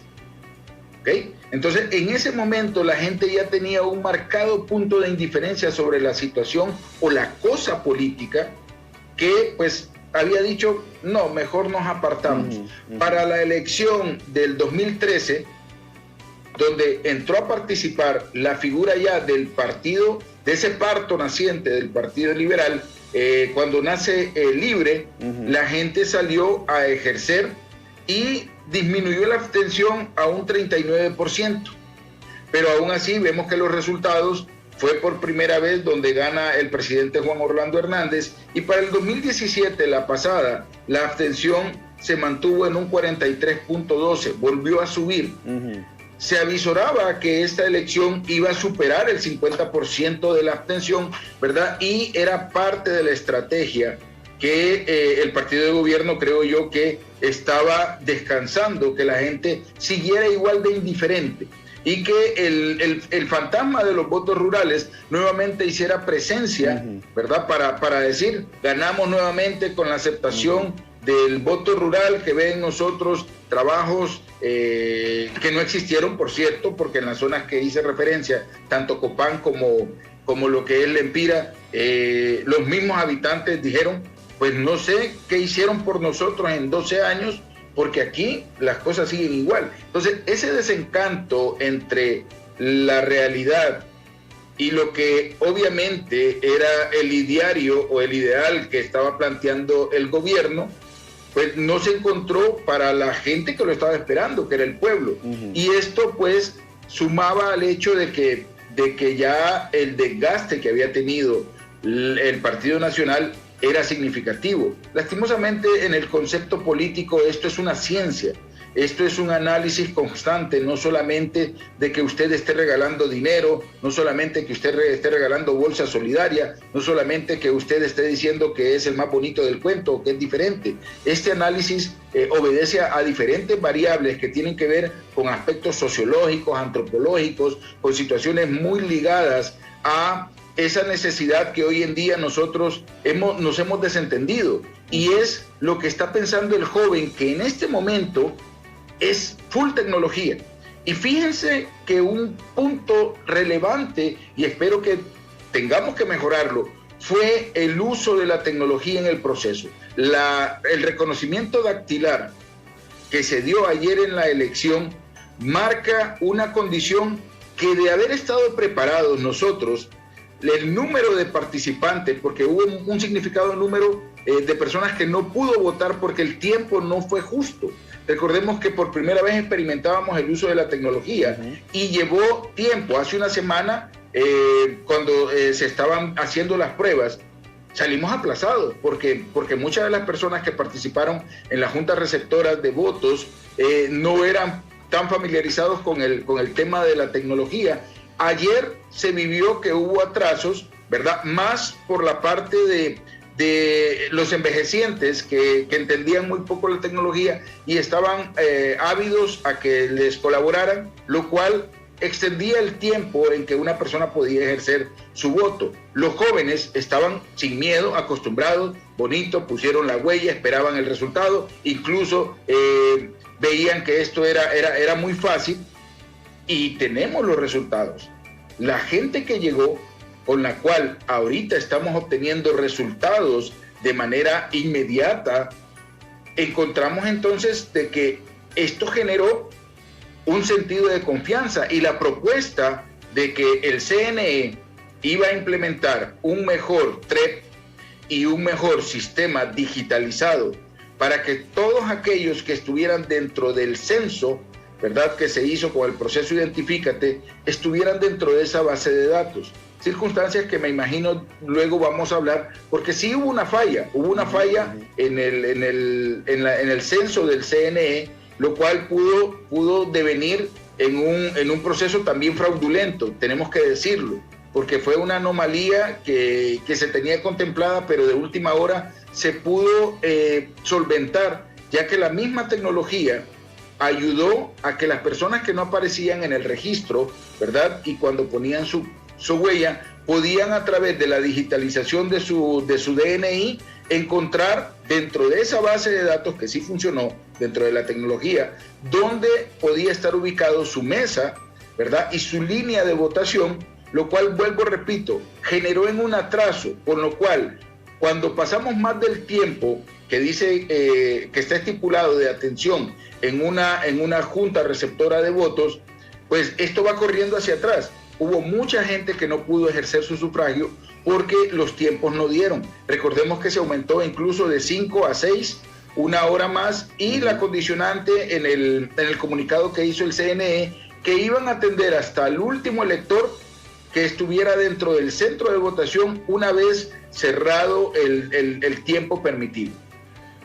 ¿Okay? Entonces, en ese momento la gente ya tenía un marcado punto de indiferencia sobre la situación o la cosa política que, pues, había dicho, no, mejor nos apartamos. Para la elección del 2013, donde entró a participar la figura ya del partido, de ese parto naciente del Partido Liberal, cuando nace Libre, la gente salió a ejercer y disminuyó la abstención a un 39%. Pero aún así vemos que los resultados fue por primera vez donde gana el presidente Juan Orlando Hernández, y para el 2017, la pasada, la abstención se mantuvo en un 43.12, volvió a subir. Se avisoraba que esta elección iba a superar el 50% de la abstención, ¿verdad? Y era parte de la estrategia que el partido de gobierno, creo yo, que estaba descansando, que la gente siguiera igual de indiferente y que el fantasma de los votos rurales nuevamente hiciera presencia, ¿verdad? Para decir, ganamos nuevamente con la aceptación del voto rural, que ve en nosotros trabajos que no existieron, por cierto, porque en las zonas que hice referencia, tanto Copán como lo que es Lempira, los mismos habitantes dijeron, pues no sé qué hicieron por nosotros en 12 años, porque aquí las cosas siguen igual. Entonces, ese desencanto entre la realidad y lo que obviamente era el ideario o el ideal que estaba planteando el gobierno, pues no se encontró para la gente que lo estaba esperando, que era el pueblo. Y esto pues sumaba al hecho de que ya el desgaste que había tenido el Partido Nacional era significativo. Lastimosamente, en el concepto político esto es una ciencia, esto es un análisis constante, no solamente de que usted esté regalando dinero, no solamente que usted esté regalando bolsa solidaria, no solamente que usted esté diciendo que es el más bonito del cuento o que es diferente. Este análisis obedece a diferentes variables que tienen que ver con aspectos sociológicos, antropológicos, con situaciones muy ligadas a esa necesidad que hoy en día nosotros nos hemos desentendido, y es lo que está pensando el joven, que en este momento es full tecnología. Y fíjense que un punto relevante, y espero que tengamos que mejorarlo, fue el uso de la tecnología en el proceso. El reconocimiento dactilar que se dio ayer en la elección marca una condición que, de haber estado preparados nosotros, el número de participantes, porque hubo un significado número de personas que no pudo votar porque el tiempo no fue justo, recordemos que por primera vez experimentábamos el uso de la tecnología y llevó tiempo. Hace una semana, cuando se estaban haciendo las pruebas, salimos aplazados porque muchas de las personas que participaron en la junta receptora de votos no eran tan familiarizados con el tema de la tecnología. Ayer se vivió que hubo atrasos, ¿verdad? Más por la parte de los envejecientes que entendían muy poco la tecnología y estaban ávidos a que les colaboraran, lo cual extendía el tiempo en que una persona podía ejercer su voto. Los jóvenes estaban sin miedo, acostumbrados, bonitos, pusieron la huella, esperaban el resultado, incluso veían que esto era muy fácil y tenemos los resultados. La gente que llegó, con la cual ahorita estamos obteniendo resultados de manera inmediata, encontramos entonces de que esto generó un sentido de confianza y la propuesta de que el CNE iba a implementar un mejor TREP y un mejor sistema digitalizado para que todos aquellos que estuvieran dentro del censo, ¿verdad?, que se hizo con el proceso Identifícate, estuvieran dentro de esa base de datos. Circunstancias que me imagino luego vamos a hablar, porque sí hubo una falla en el censo del CNE, lo cual pudo devenir en un proceso también fraudulento, tenemos que decirlo, porque fue una anomalía que se tenía contemplada, pero de última hora se pudo solventar, ya que la misma tecnología ayudó a que las personas que no aparecían en el registro, ¿verdad?, y cuando ponían su huella, podían a través de la digitalización de su DNI encontrar dentro de esa base de datos que sí funcionó, dentro de la tecnología, donde podía estar ubicado su mesa, ¿verdad?, y su línea de votación, lo cual, vuelvo, repito, generó en un atraso, con lo cual, cuando pasamos más del tiempo que dice que está estipulado de atención en una junta receptora de votos, pues esto va corriendo hacia atrás. Hubo mucha gente que no pudo ejercer su sufragio porque los tiempos no dieron. Recordemos que se aumentó incluso de 5 a 6, una hora más, y la condicionante en el comunicado que hizo el CNE, que iban a atender hasta el último elector que estuviera dentro del centro de votación una vez cerrado el tiempo permitido.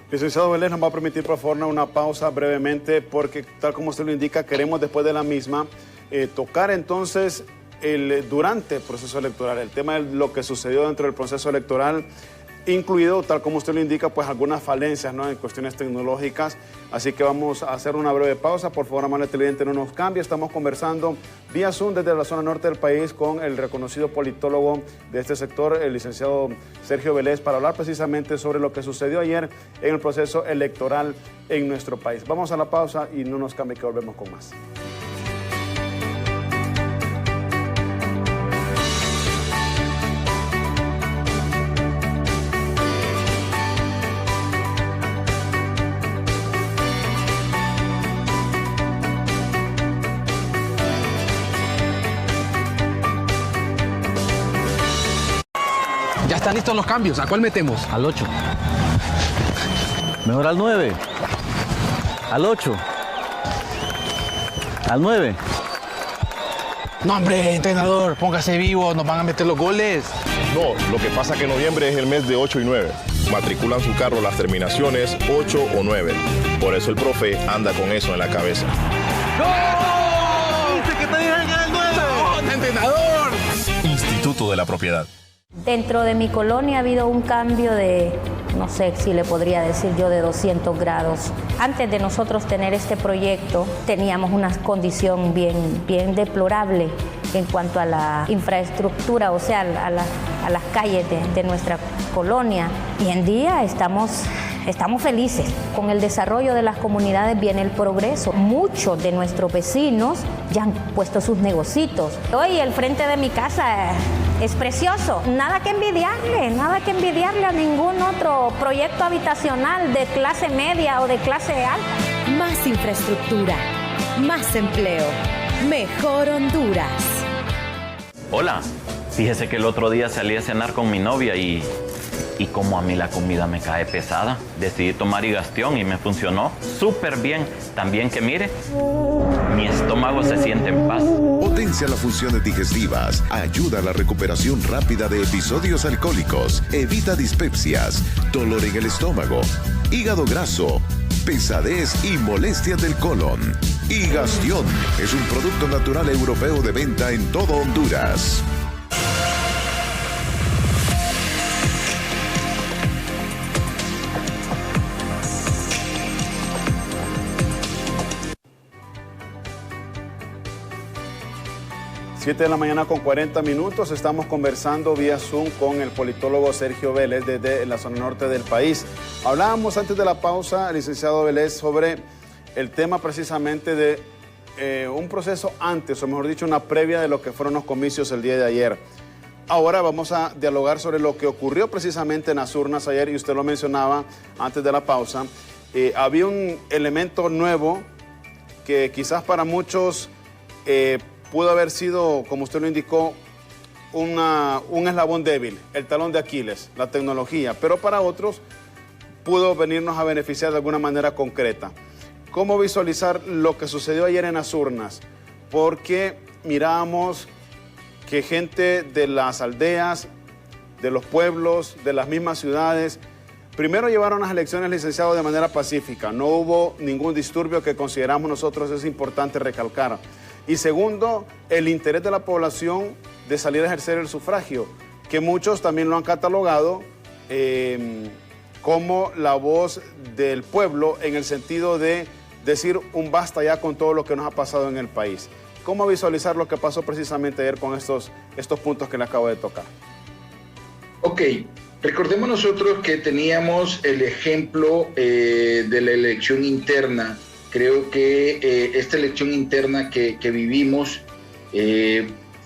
Licenciado Vélez, nos va a permitir por favor una pausa brevemente, porque tal como usted lo indica, queremos después de la misma tocar entonces durante el proceso electoral, el tema de lo que sucedió dentro del proceso electoral, incluido, tal como usted lo indica, pues algunas falencias, ¿no?, en cuestiones tecnológicas. Así que vamos a hacer una breve pausa. Por favor, amable televidente, no nos cambie. Estamos conversando vía Zoom desde la zona norte del país con el reconocido politólogo de este sector, el licenciado Sergio Vélez, para hablar precisamente sobre lo que sucedió ayer en el proceso electoral en nuestro país. Vamos a la pausa y no nos cambie, que volvemos con más.
Ya están listos los cambios. ¿A cuál metemos?
Al 8. Mejor al 9. Al 8. Al 9.
No, hombre, entrenador, póngase vivo, nos van a meter los goles.
No, lo que pasa es que noviembre es el mes de 8 y 9. Matriculan su carro las terminaciones 8 o 9. Por eso el profe anda con eso en la cabeza.
¡No! ¡Dice que te dejan el 9! ¡No, entrenador!
Instituto de la Propiedad.
Dentro de mi colonia ha habido un cambio de, no sé si le podría decir yo, de 200 grados. Antes de nosotros tener este proyecto, teníamos una condición bien deplorable en cuanto a la infraestructura, o sea, a las calles de nuestra colonia. Hoy en día estamos felices. Con el desarrollo de las comunidades viene el progreso. Muchos de nuestros vecinos ya han puesto sus negocios. Hoy el frente de mi casa es precioso. Nada que envidiarle a ningún otro proyecto habitacional de clase media o de clase alta.
Más infraestructura, más empleo, mejor Honduras.
Hola, fíjese que el otro día salí a cenar con mi novia y
Y como a mí la comida me cae pesada, decidí tomar Higastión y me funcionó súper bien. También que mire, mi estómago se siente en paz.
Potencia las funciones digestivas, ayuda a la recuperación rápida de episodios alcohólicos, evita dispepsias, dolor en el estómago, hígado graso, pesadez y molestias del colon. Higastión es un producto natural europeo de venta en todo Honduras.
Siete de la mañana con 40 minutos, estamos conversando vía Zoom con el politólogo Sergio Vélez desde la zona norte del país. Hablábamos antes de la pausa, licenciado Vélez, sobre el tema precisamente de un proceso antes, o mejor dicho, una previa de lo que fueron los comicios el día de ayer. Ahora vamos a dialogar sobre lo que ocurrió precisamente en las urnas ayer, y usted lo mencionaba antes de la pausa. Había un elemento nuevo que quizás para muchos pudo haber sido, como usted lo indicó, un eslabón débil, el talón de Aquiles, la tecnología, pero para otros pudo venirnos a beneficiar de alguna manera concreta. ¿Cómo visualizar lo que sucedió ayer en las urnas? Porque mirábamos que gente de las aldeas, de los pueblos, de las mismas ciudades, primero llevaron las elecciones, licenciado, de manera pacífica. No hubo ningún disturbio que consideramos nosotros es importante recalcar. Y segundo, el interés de la población de salir a ejercer el sufragio, que muchos también lo han catalogado como la voz del pueblo, en el sentido de decir un basta ya con todo lo que nos ha pasado en el país. ¿Cómo visualizar lo que pasó precisamente ayer con estos puntos que le acabo de tocar?
Ok, recordemos nosotros que teníamos el ejemplo de la elección interna. Creo que esta elección interna que vivimos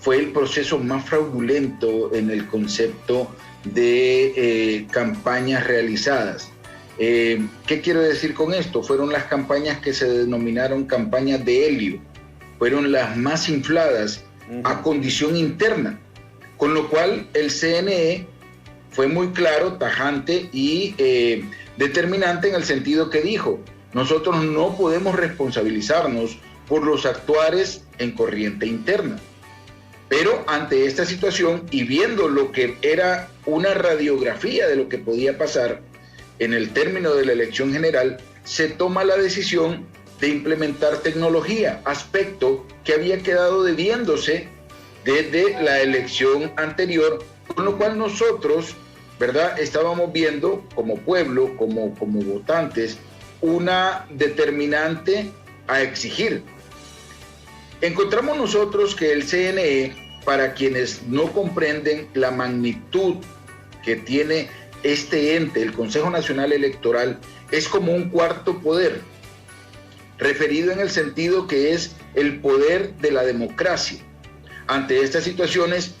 fue el proceso más fraudulento en el concepto de campañas realizadas. ¿Qué quiero decir con esto? Fueron las campañas que se denominaron campañas de helio, fueron las más infladas a condición interna, con lo cual el CNE fue muy claro, tajante y determinante en el sentido que dijo: nosotros no podemos responsabilizarnos por los actuares en corriente interna. Pero ante esta situación y viendo lo que era una radiografía de lo que podía pasar en el término de la elección general, se toma la decisión de implementar tecnología, aspecto que había quedado debiéndose desde la elección anterior, con lo cual nosotros, ¿verdad?, estábamos viendo como pueblo, como votantes, una determinante a exigir. Encontramos nosotros que el CNE, para quienes no comprenden la magnitud que tiene este ente, el Consejo Nacional Electoral, es como un cuarto poder, referido en el sentido que es el poder de la democracia. Ante estas situaciones,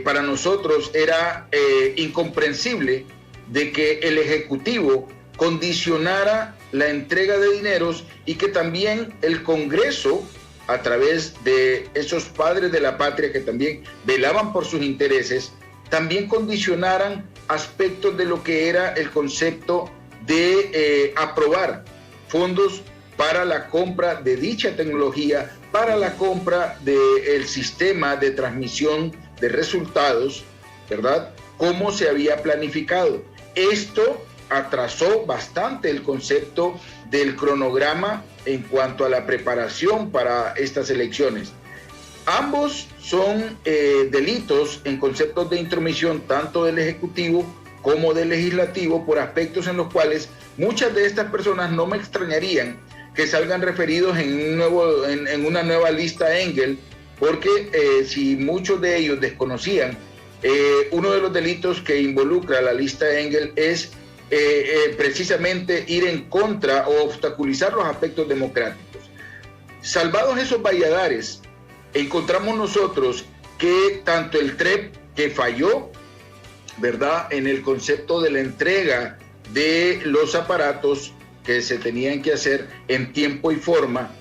para nosotros era incomprensible de que el Ejecutivo condicionara la entrega de dineros y que también el Congreso, a través de esos padres de la patria que también velaban por sus intereses, también condicionaran aspectos de lo que era el concepto de aprobar fondos para la compra de dicha tecnología, para la compra del sistema de transmisión de resultados, ¿verdad?, como se había planificado. Esto atrasó bastante el concepto del cronograma en cuanto a la preparación para estas elecciones. Ambos son delitos en conceptos de intromisión tanto del Ejecutivo como del Legislativo, por aspectos en los cuales muchas de estas personas no me extrañarían que salgan referidos en una nueva lista Engel, porque si muchos de ellos desconocían, uno de los delitos que involucra la lista Engel es precisamente ir en contra o obstaculizar los aspectos democráticos. Salvados esos valladares, encontramos nosotros que tanto el TREP, que falló, ¿verdad?, en el concepto de la entrega de los aparatos que se tenían que hacer en tiempo y forma,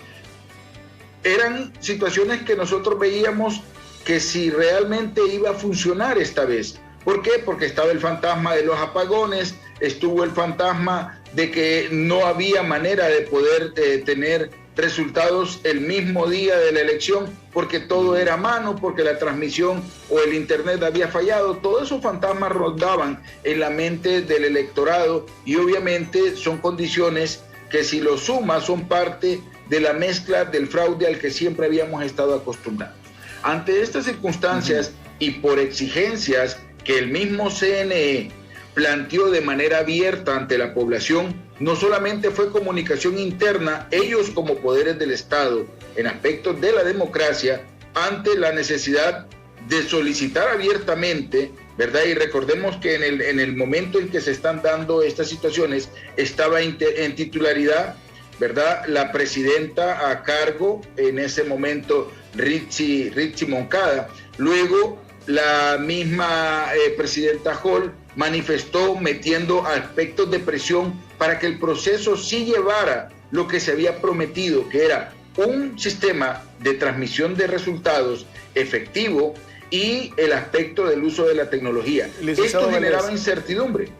eran situaciones que nosotros veíamos que si realmente iba a funcionar esta vez, ¿Por qué? Porque estaba el fantasma de los apagones, estuvo el fantasma de que no había manera de poder tener resultados el mismo día de la elección, porque todo era a mano, porque la transmisión o el internet había fallado. Todos esos fantasmas rondaban en la mente del electorado y obviamente son condiciones que, si lo sumas, son parte de la mezcla del fraude al que siempre habíamos estado acostumbrados. Ante estas circunstancias y por exigencias que el mismo CNE planteó de manera abierta ante la población, no solamente fue comunicación interna, ellos como poderes del Estado, en aspectos de la democracia, ante la necesidad de solicitar abiertamente, ¿verdad? Y recordemos que en el momento en que se están dando estas situaciones, estaba en titularidad, ¿verdad?, la presidenta a cargo, en ese momento, Ritchie Moncada. Luego, la misma presidenta Hall manifestó metiendo aspectos de presión para que el proceso sí llevara lo que se había prometido, que era un sistema de transmisión de resultados efectivo y el aspecto del uso de la tecnología. Esto generaba incertidumbre.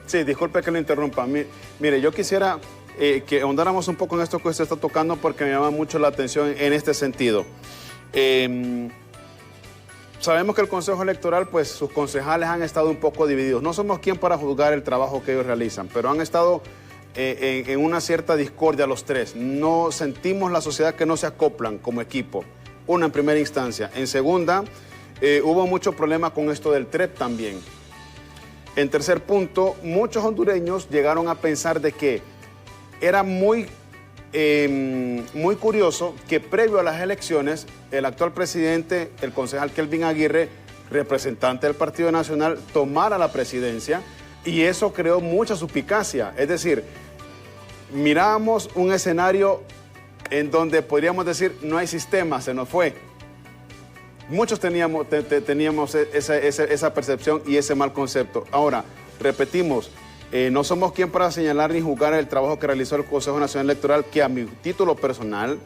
Sí, disculpe que lo interrumpa. Mire, yo quisiera que ahondáramos un poco en esto que usted está tocando, porque me llama mucho la atención en este sentido. Sabemos que el Consejo Electoral, pues sus concejales han estado un poco divididos. No somos quien para juzgar el trabajo que ellos realizan, pero han estado en una cierta discordia los tres. No sentimos la sociedad que no se acoplan como equipo. Una, en primera instancia. En segunda, hubo mucho problema con esto del TREP también. En tercer punto, muchos hondureños llegaron a pensar de que era muy curioso que previo a las elecciones el actual presidente, el concejal Kelvin Aguirre, representante del Partido Nacional, tomara la presidencia, y eso creó mucha suspicacia. Es decir, mirábamos un escenario en donde podríamos decir no hay sistema, se nos fue. Muchos teníamos esa percepción y ese mal concepto. Ahora, repetimos, no somos quien para señalar ni juzgar el trabajo que realizó el Consejo Nacional Electoral, que a mi título personal,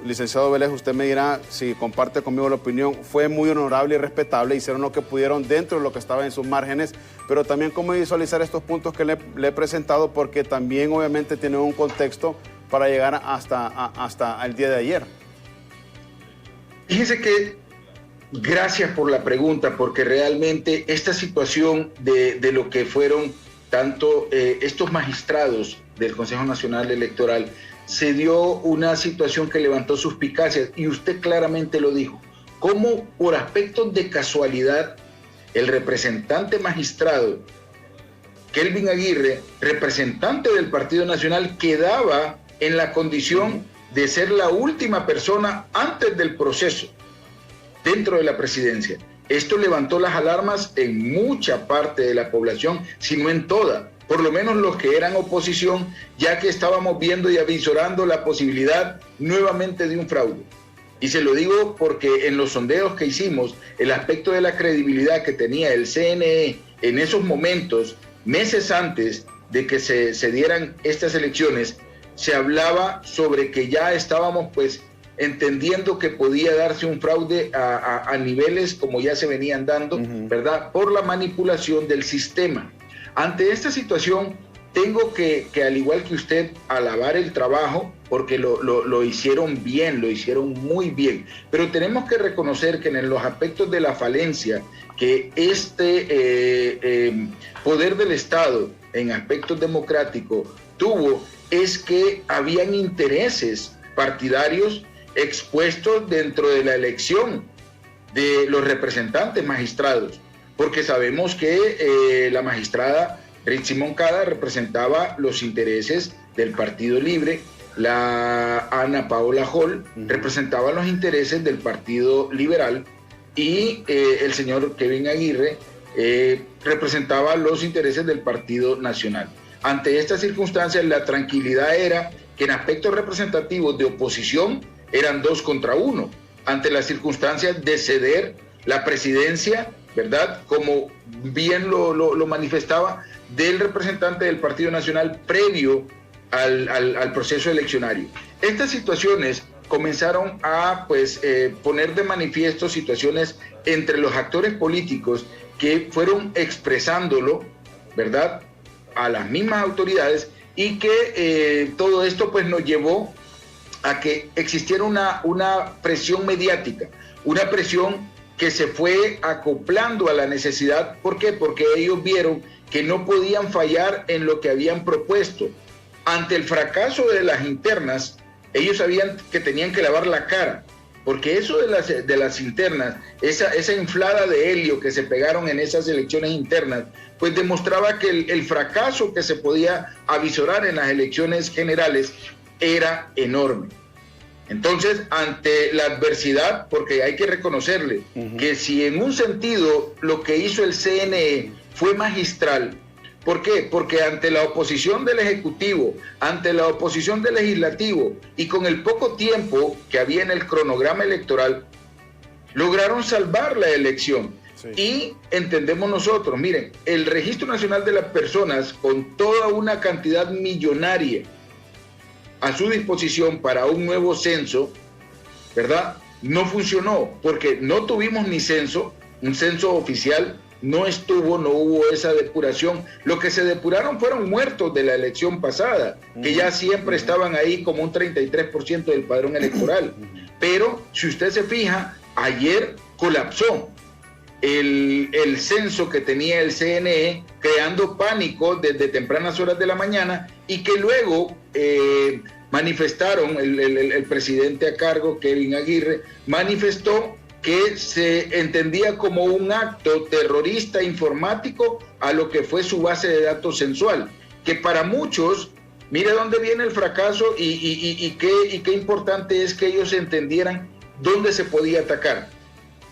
licenciado Vélez, usted me dirá si comparte conmigo la opinión, fue muy honorable y respetable, hicieron lo que pudieron dentro de lo que estaba en sus márgenes, pero también cómo visualizar estos puntos que le he presentado, porque también obviamente tienen un contexto para llegar hasta el día de ayer.
Fíjense que gracias por la pregunta, porque realmente esta situación de lo que fueron tanto estos magistrados del Consejo Nacional Electoral, se dio una situación que levantó suspicacias, y usted claramente lo dijo, cómo por aspectos de casualidad el representante magistrado Kelvin Aguirre, representante del Partido Nacional, quedaba en la condición de ser la última persona antes del proceso dentro de la presidencia. Esto levantó las alarmas en mucha parte de la población, si no en toda, por lo menos los que eran oposición, ya que estábamos viendo y avisorando la posibilidad nuevamente de un fraude. Y se lo digo porque en los sondeos que hicimos, el aspecto de la credibilidad que tenía el CNE en esos momentos, meses antes de que se dieran estas elecciones, se hablaba sobre que ya estábamos pues entendiendo que podía darse un fraude a niveles como ya se venían dando, ¿verdad?, por la manipulación del sistema. Ante esta situación, tengo que al igual que usted, alabar el trabajo, porque lo hicieron bien, lo hicieron muy bien, pero tenemos que reconocer que en los aspectos de la falencia que este poder del Estado en aspectos democráticos tuvo, es que habían intereses partidarios expuestos dentro de la elección de los representantes magistrados, porque sabemos que la magistrada Ritchie Moncada representaba los intereses del Partido Libre, la Ana Paola Hall representaba los intereses del Partido Liberal, y el señor Kelvin Aguirre representaba los intereses del Partido Nacional. Ante estas circunstancias, la tranquilidad era que en aspectos representativos de oposición eran 2 contra 1, ante las circunstancias de ceder la presidencia, ¿verdad?, como bien lo manifestaba, del representante del Partido Nacional previo al proceso eleccionario. Estas situaciones comenzaron a poner de manifiesto situaciones entre los actores políticos que fueron expresándolo, ¿verdad?, a las mismas autoridades, y que todo esto pues nos llevó a que existiera una presión mediática, una presión que se fue acoplando a la necesidad. ¿Por qué? Porque ellos vieron que no podían fallar en lo que habían propuesto. Ante el fracaso de las internas, ellos sabían que tenían que lavar la cara, porque eso de las internas, esa inflada de helio que se pegaron en esas elecciones internas, pues demostraba que el fracaso que se podía avisorar en las elecciones generales era enorme. Entonces, ante la adversidad, porque hay que reconocerle que si en un sentido lo que hizo el CNE fue magistral, ¿por qué? Porque ante la oposición del Ejecutivo, ante la oposición del Legislativo y con el poco tiempo que había en el cronograma electoral, lograron salvar la elección. Sí. Y entendemos nosotros, miren, el Registro Nacional de las Personas, con toda una cantidad millonaria a su disposición para un nuevo censo, ¿verdad?, no funcionó, porque no tuvimos ni censo, un censo oficial no estuvo, no hubo esa depuración. Lo que se depuraron fueron muertos de la elección pasada, que ya siempre estaban ahí como un 33% del padrón electoral. Pero si usted se fija, ayer colapsó el censo que tenía el CNE, creando pánico desde tempranas horas de la mañana, y que luego manifestaron, el presidente a cargo, Kevin Aguirre, manifestó que se entendía como un acto terrorista informático a lo que fue su base de datos censual, que para muchos, mire dónde viene el fracaso y qué importante es que ellos entendieran dónde se podía atacar.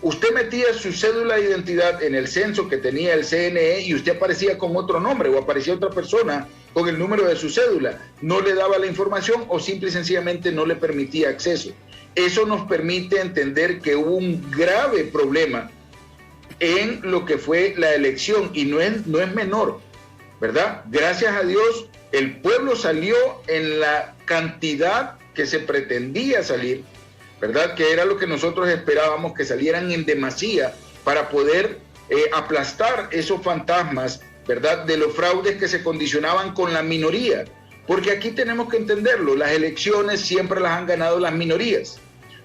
Usted metía su cédula de identidad en el censo que tenía el CNE y usted aparecía con otro nombre o aparecía otra persona con el número de su cédula. No le daba la información o simple y sencillamente no le permitía acceso. Eso nos permite entender que hubo un grave problema en lo que fue la elección y no es menor, ¿verdad? Gracias a Dios, el pueblo salió en la cantidad que se pretendía salir, ¿verdad? Que era lo que nosotros esperábamos, que salieran en demasía para poder aplastar esos fantasmas, ¿verdad?, de los fraudes que se condicionaban con la minoría. Porque aquí tenemos que entenderlo, las elecciones siempre las han ganado las minorías.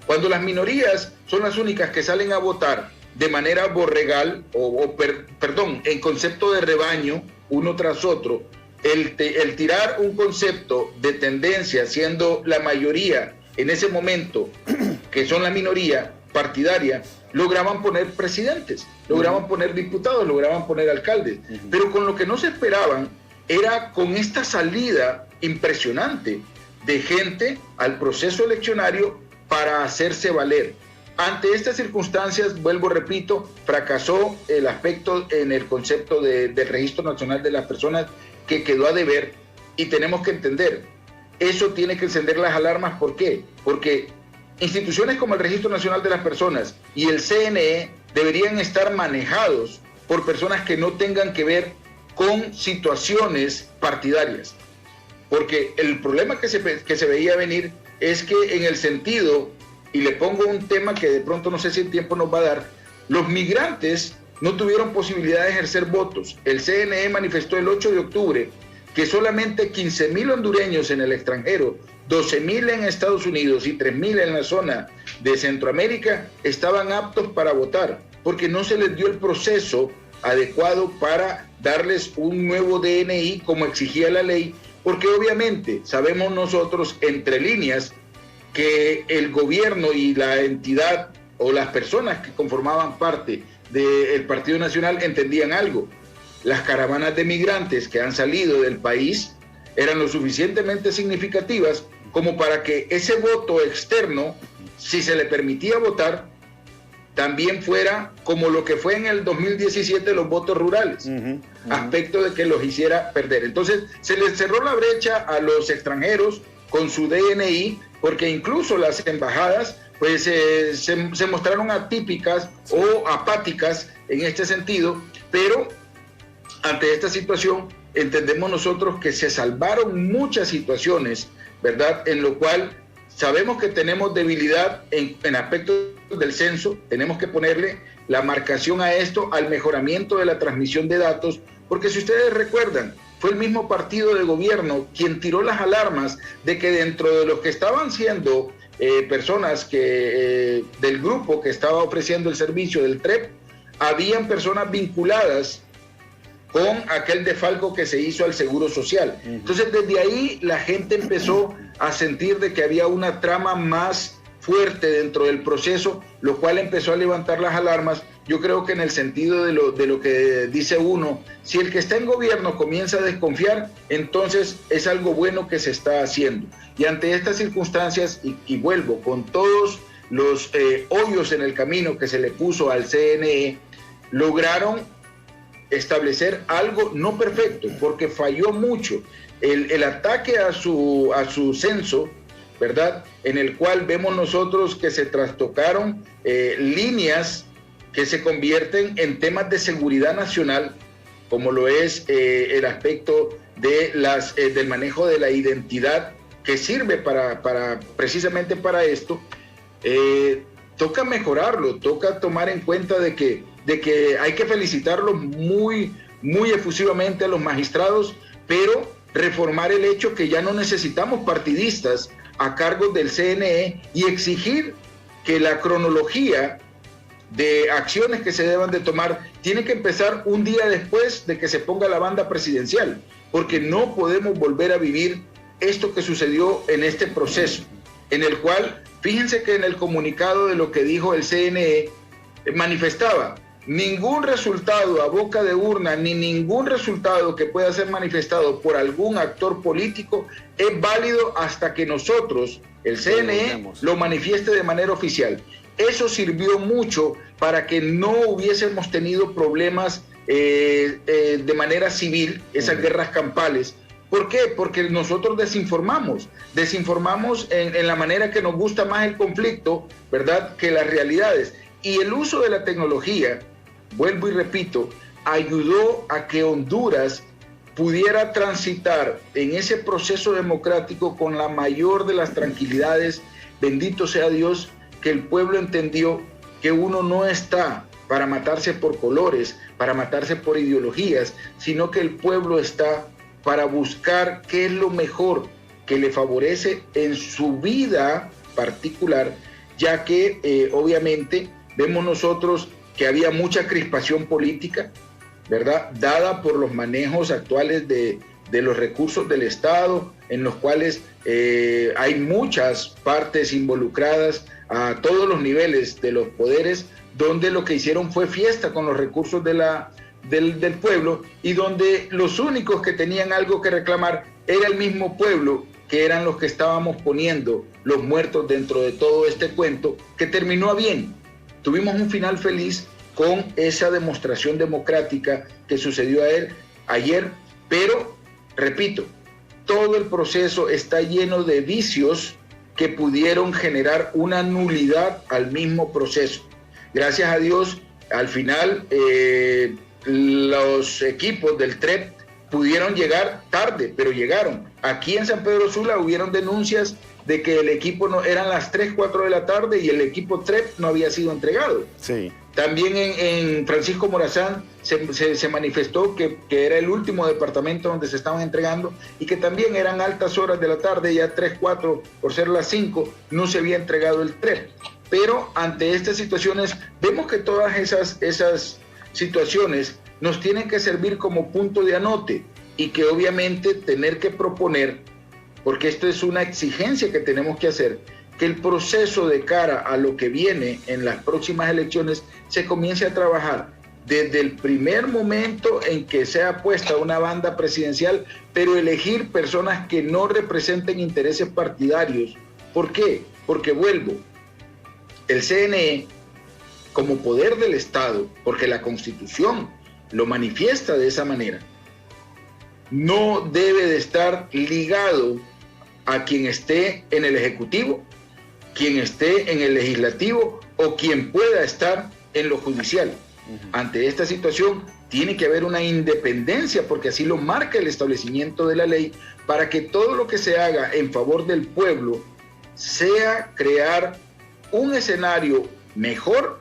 Cuando las minorías son las únicas que salen a votar de manera borregal, en concepto de rebaño, uno tras otro, el tirar un concepto de tendencia, siendo la mayoría en ese momento, que son la minoría partidaria, lograban poner presidentes, lograban poner diputados, lograban poner alcaldes. Pero con lo que no se esperaban era con esta salida impresionante de gente al proceso eleccionario para hacerse valer. Ante estas circunstancias, vuelvo, repito, fracasó el aspecto en el concepto del Registro Nacional de las Personas, que quedó a deber, y tenemos que entender, eso tiene que encender las alarmas. ¿Por qué? Porque instituciones como el Registro Nacional de las Personas y el CNE deberían estar manejados por personas que no tengan que ver con situaciones partidarias. Porque el problema que se veía venir es que en el sentido, y le pongo un tema que de pronto no sé si el tiempo nos va a dar, los migrantes no tuvieron posibilidad de ejercer votos. El CNE manifestó el 8 de octubre que solamente 15,000 hondureños en el extranjero, 12,000 en Estados Unidos y 3,000 en la zona de Centroamérica estaban aptos para votar, porque no se les dio el proceso adecuado para darles un nuevo DNI como exigía la ley, porque obviamente sabemos nosotros entre líneas que el gobierno y la entidad o las personas que conformaban parte del Partido Nacional entendían algo. Las caravanas de migrantes que han salido del país eran lo suficientemente significativas como para que ese voto externo, si se le permitía votar, también fuera como lo que fue en el 2017 los votos rurales, aspecto de que los hiciera perder. Entonces se les cerró la brecha a los extranjeros con su DNI, porque incluso las embajadas pues se mostraron atípicas o apáticas en este sentido, pero ante esta situación entendemos nosotros que se salvaron muchas situaciones, ¿verdad?, en lo cual sabemos que tenemos debilidad en aspectos del censo, tenemos que ponerle la marcación a esto, al mejoramiento de la transmisión de datos, porque si ustedes recuerdan, fue el mismo partido de gobierno quien tiró las alarmas de que dentro de los que estaban siendo personas que del grupo que estaba ofreciendo el servicio del TREP, habían personas vinculadas con aquel desfalco que se hizo al Seguro Social. Entonces, desde ahí la gente empezó a sentir de que había una trama más fuerte dentro del proceso, lo cual empezó a levantar las alarmas. Yo creo que en el sentido de lo que dice uno, si el que está en gobierno comienza a desconfiar, entonces es algo bueno que se está haciendo. Y ante estas circunstancias, y vuelvo, con todos los hoyos en el camino que se le puso al CNE, lograron establecer algo no perfecto, porque falló mucho. El ataque a su censo, ¿verdad? En el cual vemos nosotros que se trastocaron líneas que se convierten en temas de seguridad nacional, como lo es el aspecto de del manejo de la identidad, que sirve precisamente para esto. Toca mejorarlo, toca tomar en cuenta de que hay que felicitarlos muy, muy efusivamente a los magistrados, pero reformar el hecho que ya no necesitamos partidistas a cargo del CNE y exigir que la cronología de acciones que se deban de tomar tiene que empezar un día después de que se ponga la banda presidencial, porque no podemos volver a vivir esto que sucedió en este proceso, en el cual, fíjense que en el comunicado de lo que dijo el CNE, manifestaba: ningún resultado a boca de urna, ni ningún resultado que pueda ser manifestado por algún actor político es válido hasta que nosotros, el CNE, lo manifieste de manera oficial. Eso sirvió mucho para que no hubiésemos tenido problemas de manera civil, esas guerras campales. ¿Por qué? Porque nosotros desinformamos en la manera que nos gusta más el conflicto, ¿verdad?, que las realidades. Y el uso de la tecnología, vuelvo y repito, ayudó a que Honduras pudiera transitar en ese proceso democrático con la mayor de las tranquilidades. Bendito sea Dios, que el pueblo entendió que uno no está para matarse por colores, para matarse por ideologías, sino que el pueblo está para buscar qué es lo mejor que le favorece en su vida particular, ya que obviamente vemos nosotros que había mucha crispación política, ¿verdad?, dada por los manejos actuales de los recursos del Estado, en los cuales hay muchas partes involucradas a todos los niveles de los poderes, donde lo que hicieron fue fiesta con los recursos del pueblo, y donde los únicos que tenían algo que reclamar era el mismo pueblo, que eran los que estábamos poniendo los muertos dentro de todo este cuento, que terminó a bien. Tuvimos un final feliz con esa demostración democrática que sucedió ayer, pero, repito, todo el proceso está lleno de vicios que pudieron generar una nulidad al mismo proceso. Gracias a Dios, al final, los equipos del TREP pudieron llegar tarde, pero llegaron. Aquí en San Pedro Sula hubieron denuncias de que el equipo no eran las 3, 4 de la tarde y el equipo TREP no había sido entregado.
Sí.
También en Francisco Morazán se manifestó que era el último departamento donde se estaban entregando y que también eran altas horas de la tarde, ya 3, 4, por ser las 5, no se había entregado el TREP. Pero ante estas situaciones, vemos que todas esas situaciones nos tienen que servir como punto de anote y que obviamente tener que proponer, porque esto es una exigencia que tenemos que hacer, que el proceso de cara a lo que viene en las próximas elecciones se comience a trabajar desde el primer momento en que sea puesta una banda presidencial, pero elegir personas que no representen intereses partidarios. ¿Por qué? Porque vuelvo, el CNE como poder del Estado, porque la Constitución lo manifiesta de esa manera, no debe de estar ligado a quien esté en el Ejecutivo, quien esté en el Legislativo o quien pueda estar en lo judicial. Ante esta situación tiene que haber una independencia, porque así lo marca el establecimiento de la ley, para que todo lo que se haga en favor del pueblo sea crear un escenario mejor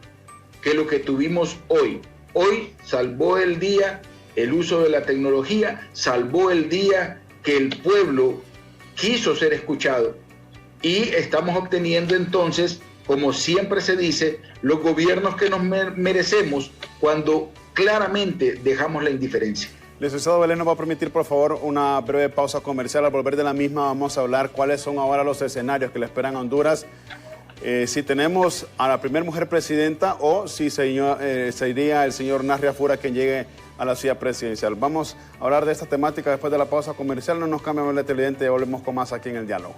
que lo que tuvimos hoy. Hoy salvó el día el uso de la tecnología, salvó el día que el pueblo quiso ser escuchado, y estamos obteniendo entonces, como siempre se dice, los gobiernos que nos merecemos cuando claramente dejamos la indiferencia.
Licenciado Belén, ¿nos va a permitir por favor una breve pausa comercial? Al volver de la misma vamos a hablar cuáles son ahora los escenarios que le esperan a Honduras, si tenemos a la primera mujer presidenta o si sería el señor Narria Fura quien llegue a la silla presidencial. Vamos a hablar de esta temática después de la pausa comercial. No nos cambiamos el televidente y volvemos con más aquí en El Diálogo.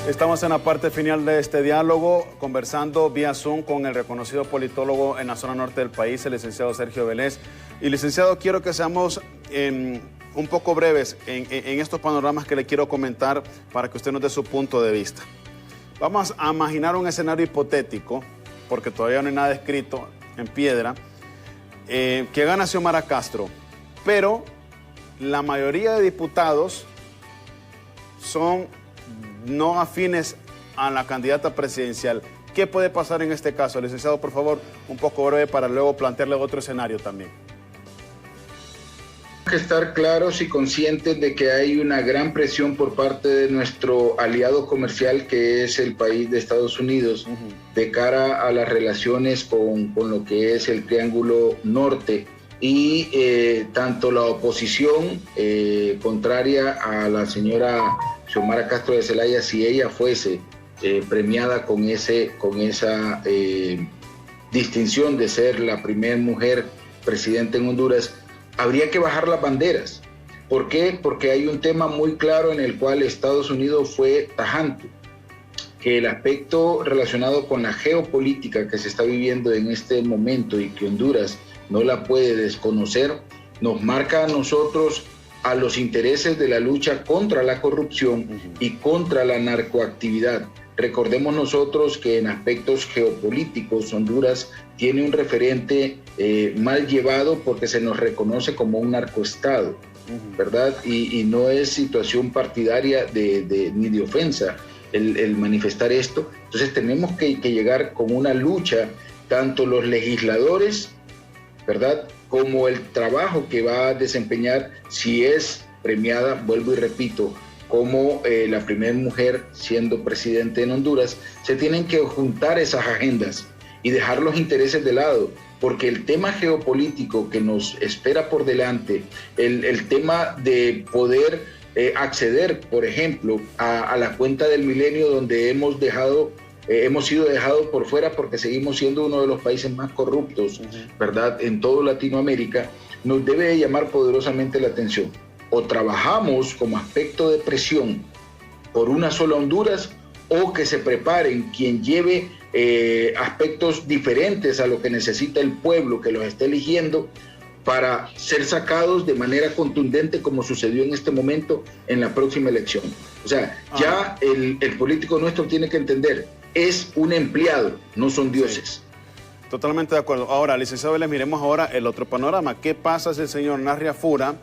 Estamos en la parte final de este diálogo, conversando vía Zoom con el reconocido politólogo en la zona norte del país, el licenciado Sergio Vélez. Y licenciado, quiero que seamos un poco breves en estos panoramas que le quiero comentar para que usted nos dé su punto de vista. Vamos a imaginar un escenario hipotético, porque todavía no hay nada escrito en piedra, que gana Xiomara Castro, pero la mayoría de diputados son no afines a la candidata presidencial. ¿Qué puede pasar en este caso? Licenciado, por favor, un poco breve para luego plantearle otro escenario también.
Tenemos que estar claros y conscientes de que hay una gran presión por parte de nuestro aliado comercial, que es el país de Estados Unidos, de cara a las relaciones con lo que es el Triángulo Norte. Y tanto la oposición contraria a la señora Xiomara Castro de Zelaya, si ella fuese premiada con esa distinción de ser la primera mujer presidenta en Honduras, habría que bajar las banderas. ¿Por qué? Porque hay un tema muy claro en el cual Estados Unidos fue tajante, que el aspecto relacionado con la geopolítica que se está viviendo en este momento y que Honduras no la puede desconocer, nos marca a nosotros a los intereses de la lucha contra la corrupción y contra la narcoactividad. Recordemos nosotros que en aspectos geopolíticos Honduras tiene un referente mal llevado porque se nos reconoce como un narcoestado, ¿verdad? Y no es situación partidaria ni de ofensa el manifestar esto. Entonces tenemos que llegar con una lucha, tanto los legisladores, ¿verdad?, como el trabajo que va a desempeñar si es premiada, vuelvo y repito, como la primera mujer siendo presidente en Honduras. Se tienen que juntar esas agendas y dejar los intereses de lado, porque el tema geopolítico que nos espera por delante, el tema de poder acceder, por ejemplo, a la cuenta del milenio, donde hemos sido dejados por fuera porque seguimos siendo uno de los países más corruptos, ¿verdad?, en toda Latinoamérica, nos debe de llamar poderosamente la atención. O trabajamos como aspecto de presión por una sola Honduras, o que se preparen quien lleve aspectos diferentes a lo que necesita el pueblo que los está eligiendo, para ser sacados de manera contundente, como sucedió en este momento en la próxima elección. O sea, ya el político nuestro tiene que entender, es un empleado, no son dioses.
Sí, totalmente de acuerdo. Ahora, licenciado Vélez, miremos ahora el otro panorama. ¿Qué pasa si el señor Narria Fura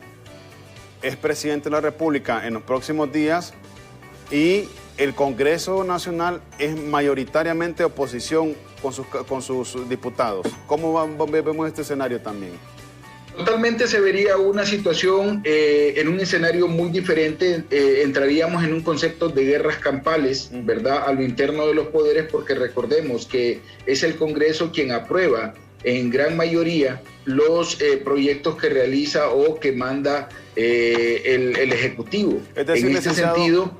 es presidente de la República en los próximos días y el Congreso Nacional es mayoritariamente oposición con sus diputados? ¿Cómo vemos este escenario también?
Totalmente se vería una situación en un escenario muy diferente. Entraríamos en un concepto de guerras campales, ¿verdad?, a lo interno de los poderes, porque recordemos que es el Congreso quien aprueba en gran mayoría los proyectos que realiza o que manda el Ejecutivo.
Es decir,
en este sentido...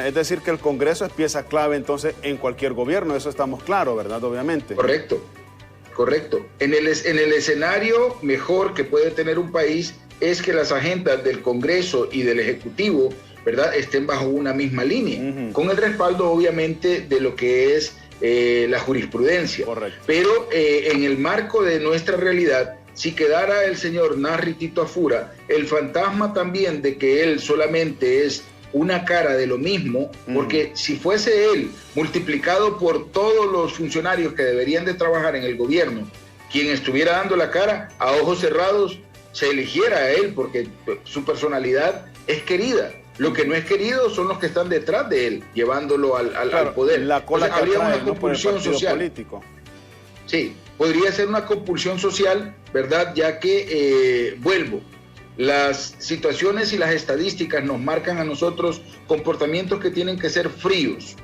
es decir que el Congreso es pieza clave entonces en cualquier gobierno, eso estamos claros, ¿verdad? Obviamente.
Correcto. En el escenario mejor que puede tener un país es que las agendas del Congreso y del Ejecutivo, ¿verdad?, estén bajo una misma línea, con el respaldo obviamente de lo que es la jurisprudencia.
Correcto.
Pero en el marco de nuestra realidad, si quedara el señor Narri Tito Afura, el fantasma también de que él solamente es una cara de lo mismo, porque si fuese él multiplicado por todos los funcionarios que deberían de trabajar en el gobierno, quien estuviera dando la cara, a ojos cerrados se eligiera a él, porque su personalidad es querida. Lo que no es querido son los que están detrás de él, llevándolo al poder.
La cola que
habría
trae,
una compulsión social.
Político.
Sí, podría ser una compulsión social, ¿verdad? Ya que, vuelvo, las situaciones y las estadísticas nos marcan a nosotros comportamientos que tienen que ser fríos.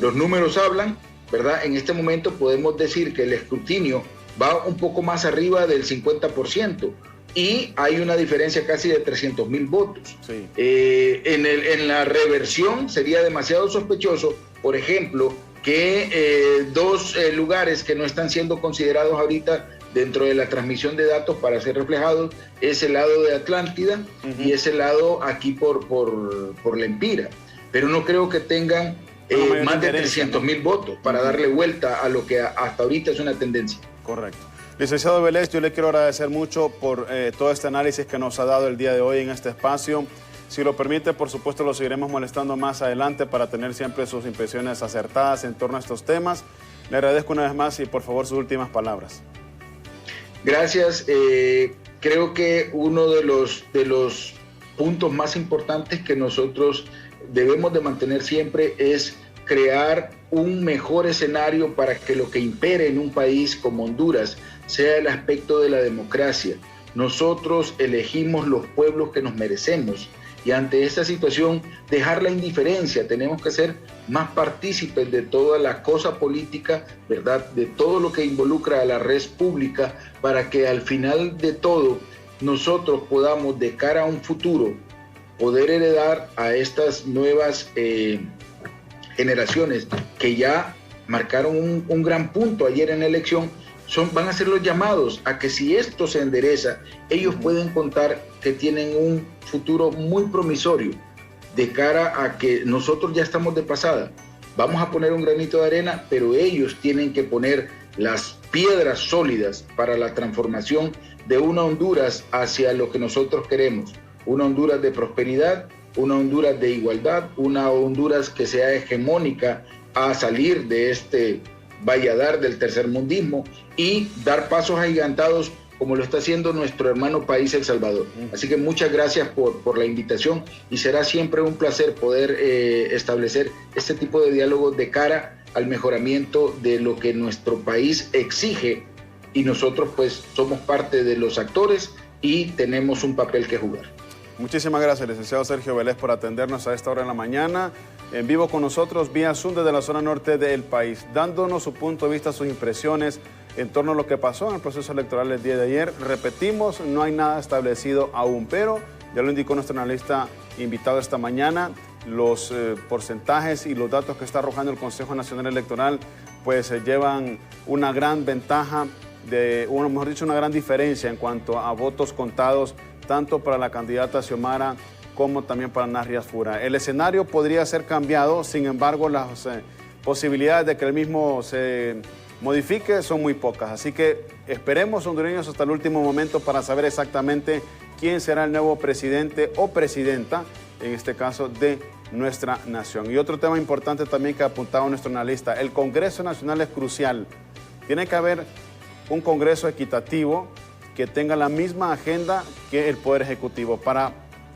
Los números hablan, ¿verdad? En este momento podemos decir que el escrutinio va un poco más arriba del 50%. Y hay una diferencia casi de 300,000 votos.
Sí.
En la reversión sería demasiado sospechoso, por ejemplo, que dos lugares que no están siendo considerados ahorita dentro de la transmisión de datos para ser reflejados es el lado de Atlántida y es el lado aquí por Lempira. Pero no creo que tengan más de 300,000 votos para darle vuelta a lo que hasta ahorita es una tendencia.
Correcto. Licenciado Vélez, yo le quiero agradecer mucho por todo este análisis que nos ha dado el día de hoy en este espacio. Si lo permite, por supuesto, lo seguiremos molestando más adelante para tener siempre sus impresiones acertadas en torno a estos temas. Le agradezco una vez más y, por favor, sus últimas palabras.
Gracias. Creo que uno de los puntos más importantes que nosotros debemos de mantener siempre es crear un mejor escenario para que lo que impere en un país como Honduras sea el aspecto de la democracia. Nosotros elegimos los pueblos que nos merecemos y ante esta situación dejar la indiferencia, tenemos que ser más partícipes de toda la cosa política, ¿verdad? De todo lo que involucra a la red pública para que al final de todo nosotros podamos de cara a un futuro poder heredar a estas nuevas generaciones que ya marcaron un gran punto ayer en la elección, van a ser los llamados a que si esto se endereza, ellos pueden contar que tienen un futuro muy promisorio de cara a que nosotros ya estamos de pasada. Vamos a poner un granito de arena, pero ellos tienen que poner las piedras sólidas para la transformación de una Honduras hacia lo que nosotros queremos. Una Honduras de prosperidad, una Honduras de igualdad, una Honduras que sea hegemónica a salir de este valladar del tercermundismo y dar pasos agigantados como lo está haciendo nuestro hermano país El Salvador. Así que muchas gracias por la invitación y será siempre un placer poder establecer este tipo de diálogos de cara al mejoramiento de lo que nuestro país exige y nosotros pues somos parte de los actores y tenemos un papel que jugar.
Muchísimas gracias, licenciado Sergio Vélez, por atendernos a esta hora de la mañana, en vivo con nosotros, vía Zoom desde la zona norte del país, dándonos su punto de vista, sus impresiones en torno a lo que pasó en el proceso electoral el día de ayer. Repetimos, no hay nada establecido aún, pero ya lo indicó nuestro analista invitado esta mañana, los porcentajes y los datos que está arrojando el Consejo Nacional Electoral, pues llevan una gran ventaja, mejor dicho, una gran diferencia en cuanto a votos contados, tanto para la candidata Xiomara como también para Narrias Fura. El escenario podría ser cambiado, sin embargo, las posibilidades de que el mismo se modifique son muy pocas. Así que esperemos, hondureños, hasta el último momento para saber exactamente quién será el nuevo presidente o presidenta, en este caso, de nuestra nación. Y otro tema importante también que apuntaba nuestro analista, el Congreso Nacional es crucial. Tiene que haber un Congreso equitativo que tenga la misma agenda que el Poder Ejecutivo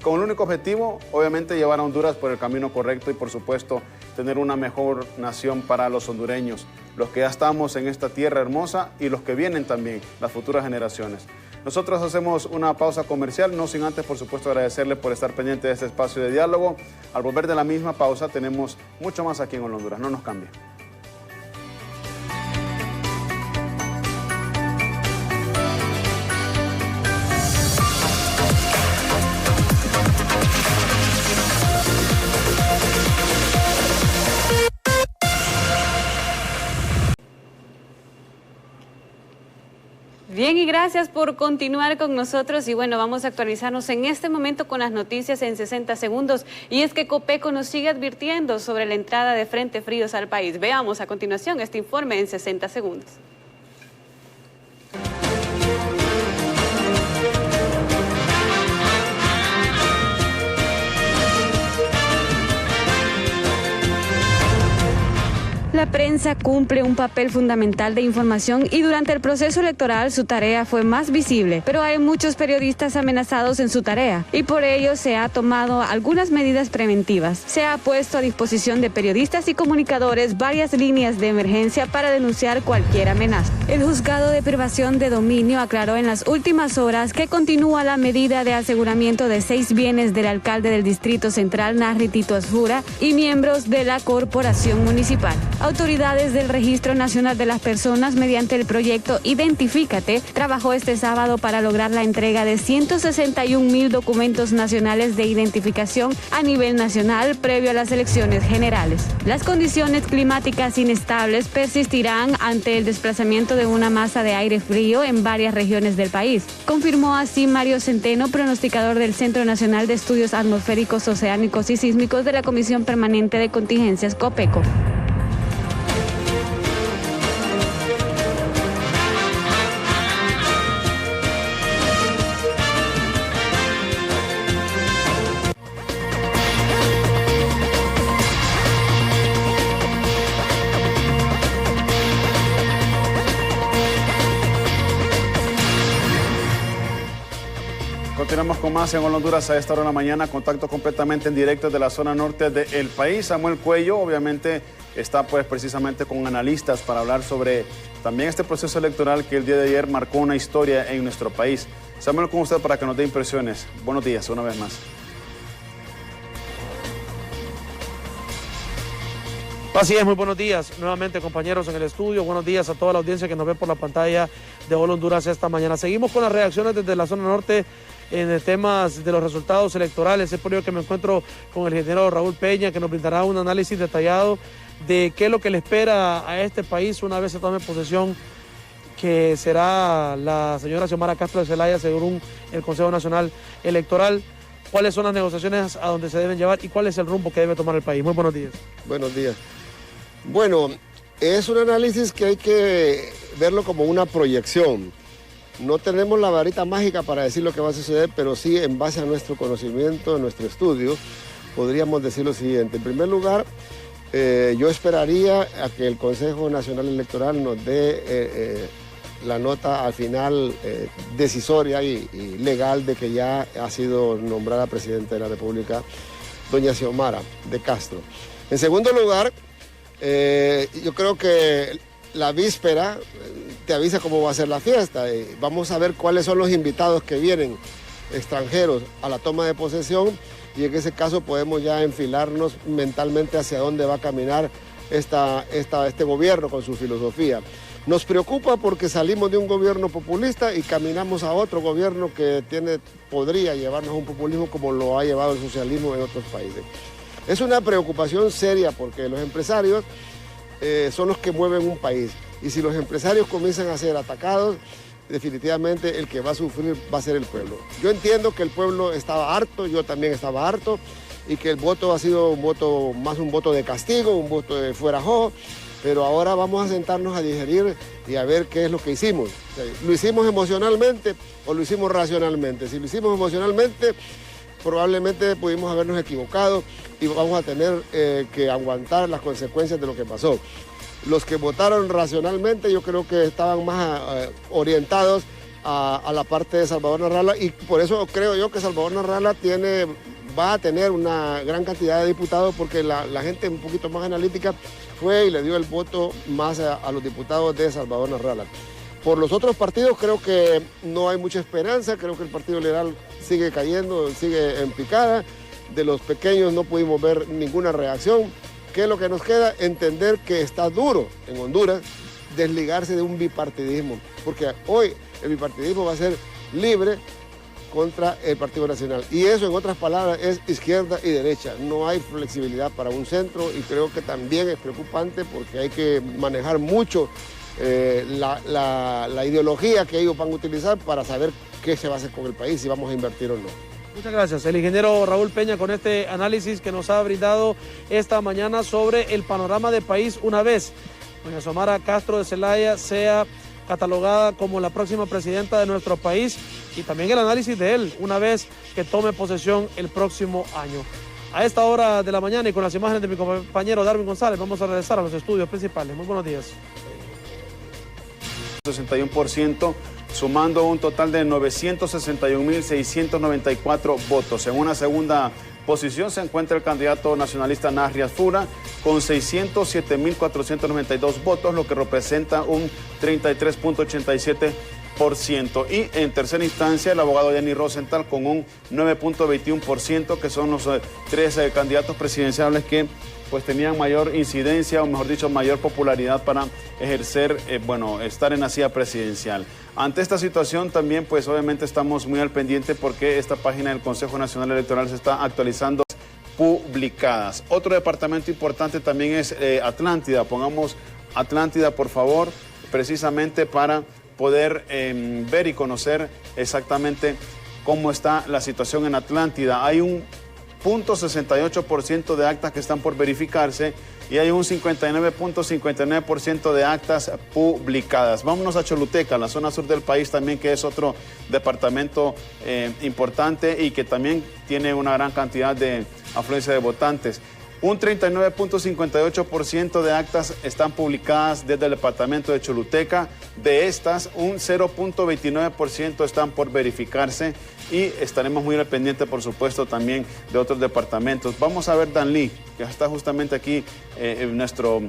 con el único objetivo, obviamente, llevar a Honduras por el camino correcto y, por supuesto, tener una mejor nación para los hondureños, los que ya estamos en esta tierra hermosa y los que vienen también, las futuras generaciones. Nosotros hacemos una pausa comercial, no sin antes, por supuesto, agradecerle por estar pendiente de este espacio de diálogo. Al volver de la misma pausa, tenemos mucho más aquí en Honduras. No nos cambie.
Bien, y gracias por continuar con nosotros. Y bueno, vamos a actualizarnos en este momento con las noticias en 60 segundos. Y es que Copeco nos sigue advirtiendo sobre la entrada de frentes fríos al país. Veamos a continuación este informe en 60 segundos. La prensa cumple un papel fundamental de información y durante el proceso electoral su tarea fue más visible, pero hay muchos periodistas amenazados en su tarea y por ello se ha tomado algunas medidas preventivas. Se ha puesto a disposición de periodistas y comunicadores varias líneas de emergencia para denunciar cualquier amenaza. El juzgado de privación de dominio aclaró en las últimas horas que continúa la medida de aseguramiento de 6 bienes del alcalde del Distrito Central, Narri Tito Asjura, y miembros de la corporación municipal. Autoridades del Registro Nacional de las Personas, mediante el proyecto Identifícate, trabajó este sábado para lograr la entrega de 161,000 documentos nacionales de identificación a nivel nacional previo a las elecciones generales. Las condiciones climáticas inestables persistirán ante el desplazamiento de una masa de aire frío en varias regiones del país. Confirmó así Mario Centeno, pronosticador del Centro Nacional de Estudios Atmosféricos, Oceánicos y Sísmicos de la Comisión Permanente de Contingencias COPECO.
Continuamos con más en Hola Honduras a esta hora de la mañana. Contacto completamente en directo de la zona norte del país. Samuel Cuello, obviamente, está pues precisamente con analistas para hablar sobre también este proceso electoral que el día de ayer marcó una historia en nuestro país. Samuel, con usted para que nos dé impresiones. Buenos días, una vez más.
Así es, muy buenos días nuevamente, compañeros en el estudio. Buenos días a toda la audiencia que nos ve por la pantalla de Hola Honduras esta mañana. Seguimos con las reacciones desde la zona norte en temas de los resultados electorales. Es por ello que me encuentro con el ingeniero Raúl Peña, que nos brindará un análisis detallado de qué es lo que le espera a este país una vez se tome posesión, que será la señora Xiomara Castro de Zelaya, según el Consejo Nacional Electoral. ¿Cuáles son las negociaciones a donde se deben llevar y cuál es el rumbo que debe tomar el país? Muy buenos días.
Buenos días. Bueno, es un análisis que hay que verlo como una proyección. No tenemos la varita mágica para decir lo que va a suceder, pero sí, en base a nuestro conocimiento, a nuestro estudio, podríamos decir lo siguiente. En primer lugar, yo esperaría a que el Consejo Nacional Electoral nos dé la nota al final decisoria y legal de que ya ha sido nombrada Presidenta de la República, doña Xiomara de Castro. En segundo lugar, yo creo que la víspera te avisa cómo va a ser la fiesta. Vamos a ver cuáles son los invitados que vienen extranjeros a la toma de posesión y en ese caso podemos ya enfilarnos mentalmente hacia dónde va a caminar este gobierno con su filosofía. Nos preocupa porque salimos de un gobierno populista y caminamos a otro gobierno que podría llevarnos a un populismo como lo ha llevado el socialismo en otros países. Es una preocupación seria porque los empresarios son los que mueven un país y si los empresarios comienzan a ser atacados, definitivamente el que va a sufrir va a ser el pueblo. Yo entiendo que el pueblo estaba harto, yo también estaba harto y que el voto ha sido un voto de castigo, un voto de fuera jo, pero ahora vamos a sentarnos a digerir y a ver qué es lo que hicimos. O sea, ¿lo hicimos emocionalmente o lo hicimos racionalmente? Si lo hicimos emocionalmente, probablemente pudimos habernos equivocado y vamos a tener que aguantar las consecuencias de lo que pasó. Los que votaron racionalmente yo creo que estaban más orientados a la parte de Salvador Narrala y por eso creo yo que Salvador Narrala va a tener una gran cantidad de diputados porque la gente un poquito más analítica fue y le dio el voto más a los diputados de Salvador Narrala. Por los otros partidos creo que no hay mucha esperanza, creo que el Partido Liberal sigue cayendo, sigue en picada. De los pequeños no pudimos ver ninguna reacción. ¿Qué es lo que nos queda? Entender que está duro en Honduras desligarse de un bipartidismo, porque hoy el bipartidismo va a ser libre contra el Partido Nacional. Y eso, en otras palabras, es izquierda y derecha. No hay flexibilidad para un centro y creo que también es preocupante porque hay que manejar mucho la ideología que ellos van a utilizar para saber qué se va a hacer con el país, si vamos a invertir o no.
Muchas gracias. El ingeniero Raúl Peña con este análisis que nos ha brindado esta mañana sobre el panorama de país una vez doña Xiomara Castro de Zelaya sea catalogada como la próxima presidenta de nuestro país y también el análisis de él una vez que tome posesión el próximo año. A esta hora de la mañana y con las imágenes de mi compañero Darwin González, vamos a regresar a los estudios principales. Muy buenos días.
61%, sumando un total de 961.694 votos. En una segunda posición se encuentra el candidato nacionalista Narrias Fura con 607.492 votos, lo que representa un 33.87%. Y en tercera instancia el abogado Yanni Rosenthal con un 9.21%, que son los tres candidatos presidenciales que pues tenían mayor incidencia, o mejor dicho, mayor popularidad para ejercer, estar en la silla presidencial. Ante esta situación también, pues obviamente estamos muy al pendiente porque esta página del Consejo Nacional Electoral se está actualizando, publicadas. Otro departamento importante también es Atlántida. Pongamos Atlántida, por favor, precisamente para poder ver y conocer exactamente cómo está la situación en Atlántida. Hay un 0.68% de actas que están por verificarse y hay un 59.59% de actas publicadas. Vámonos a Choluteca, la zona sur del país también, que es otro departamento importante y que también tiene una gran cantidad de afluencia de votantes. Un 39.58% de actas están publicadas desde el departamento de Choluteca. De estas, un 0.29% están por verificarse y estaremos muy al pendiente, por supuesto, también de otros departamentos. Vamos a ver Danlí, que está justamente aquí en nuestro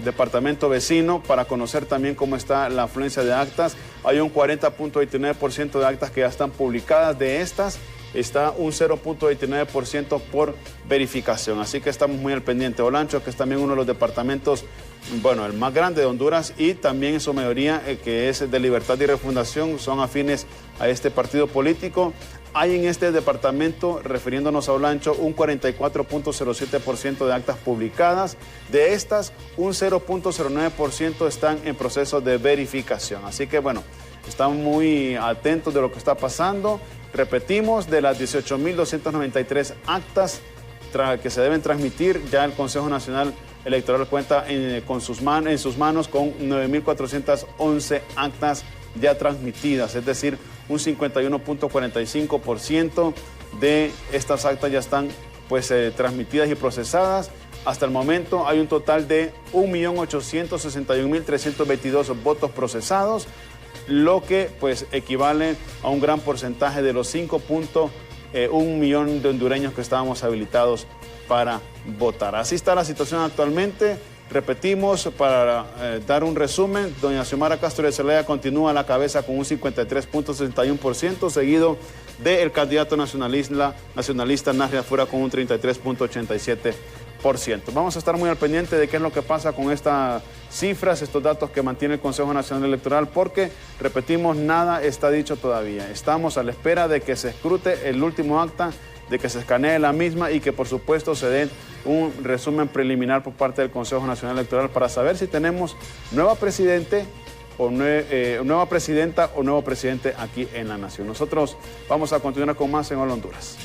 departamento vecino, para conocer también cómo está la afluencia de actas. Hay un 40.29% de actas que ya están publicadas. De estas, está un 0.29% por verificación. Así que estamos muy al pendiente. Olancho, que es también uno de los departamentos, el más grande de Honduras, y también en su mayoría que es de Libertad y Refundación, son afines a este partido político. Hay en este departamento, refiriéndonos a Olancho, un 44.07% de actas publicadas. De estas, un 0.09% están en proceso de verificación. Así que estamos muy atentos de lo que está pasando. Repetimos, de las 18.293 actas que se deben transmitir, ya el Consejo Nacional Electoral cuenta en sus manos con 9.411 actas ya transmitidas, es decir, un 51.45% de estas actas ya están transmitidas y procesadas. Hasta el momento hay un total de 1.861.322 votos procesados, lo que equivale a un gran porcentaje de los 5.1 millón de hondureños que estábamos habilitados para votar. Así está la situación actualmente. Repetimos, para dar un resumen, doña Xiomara Castro de Zelaya continúa a la cabeza con un 53.61%, seguido del candidato nacionalista Narrias Fura con un 33.87%. Vamos a estar muy al pendiente de qué es lo que pasa con estas cifras, estos datos que mantiene el Consejo Nacional Electoral, porque, repetimos, nada está dicho todavía. Estamos a la espera de que se escrute el último acta, de que se escanee la misma y que, por supuesto, se dé un resumen preliminar por parte del Consejo Nacional Electoral para saber si tenemos nueva presidenta o nuevo presidente aquí en la nación. Nosotros vamos a continuar con más en Hola Honduras.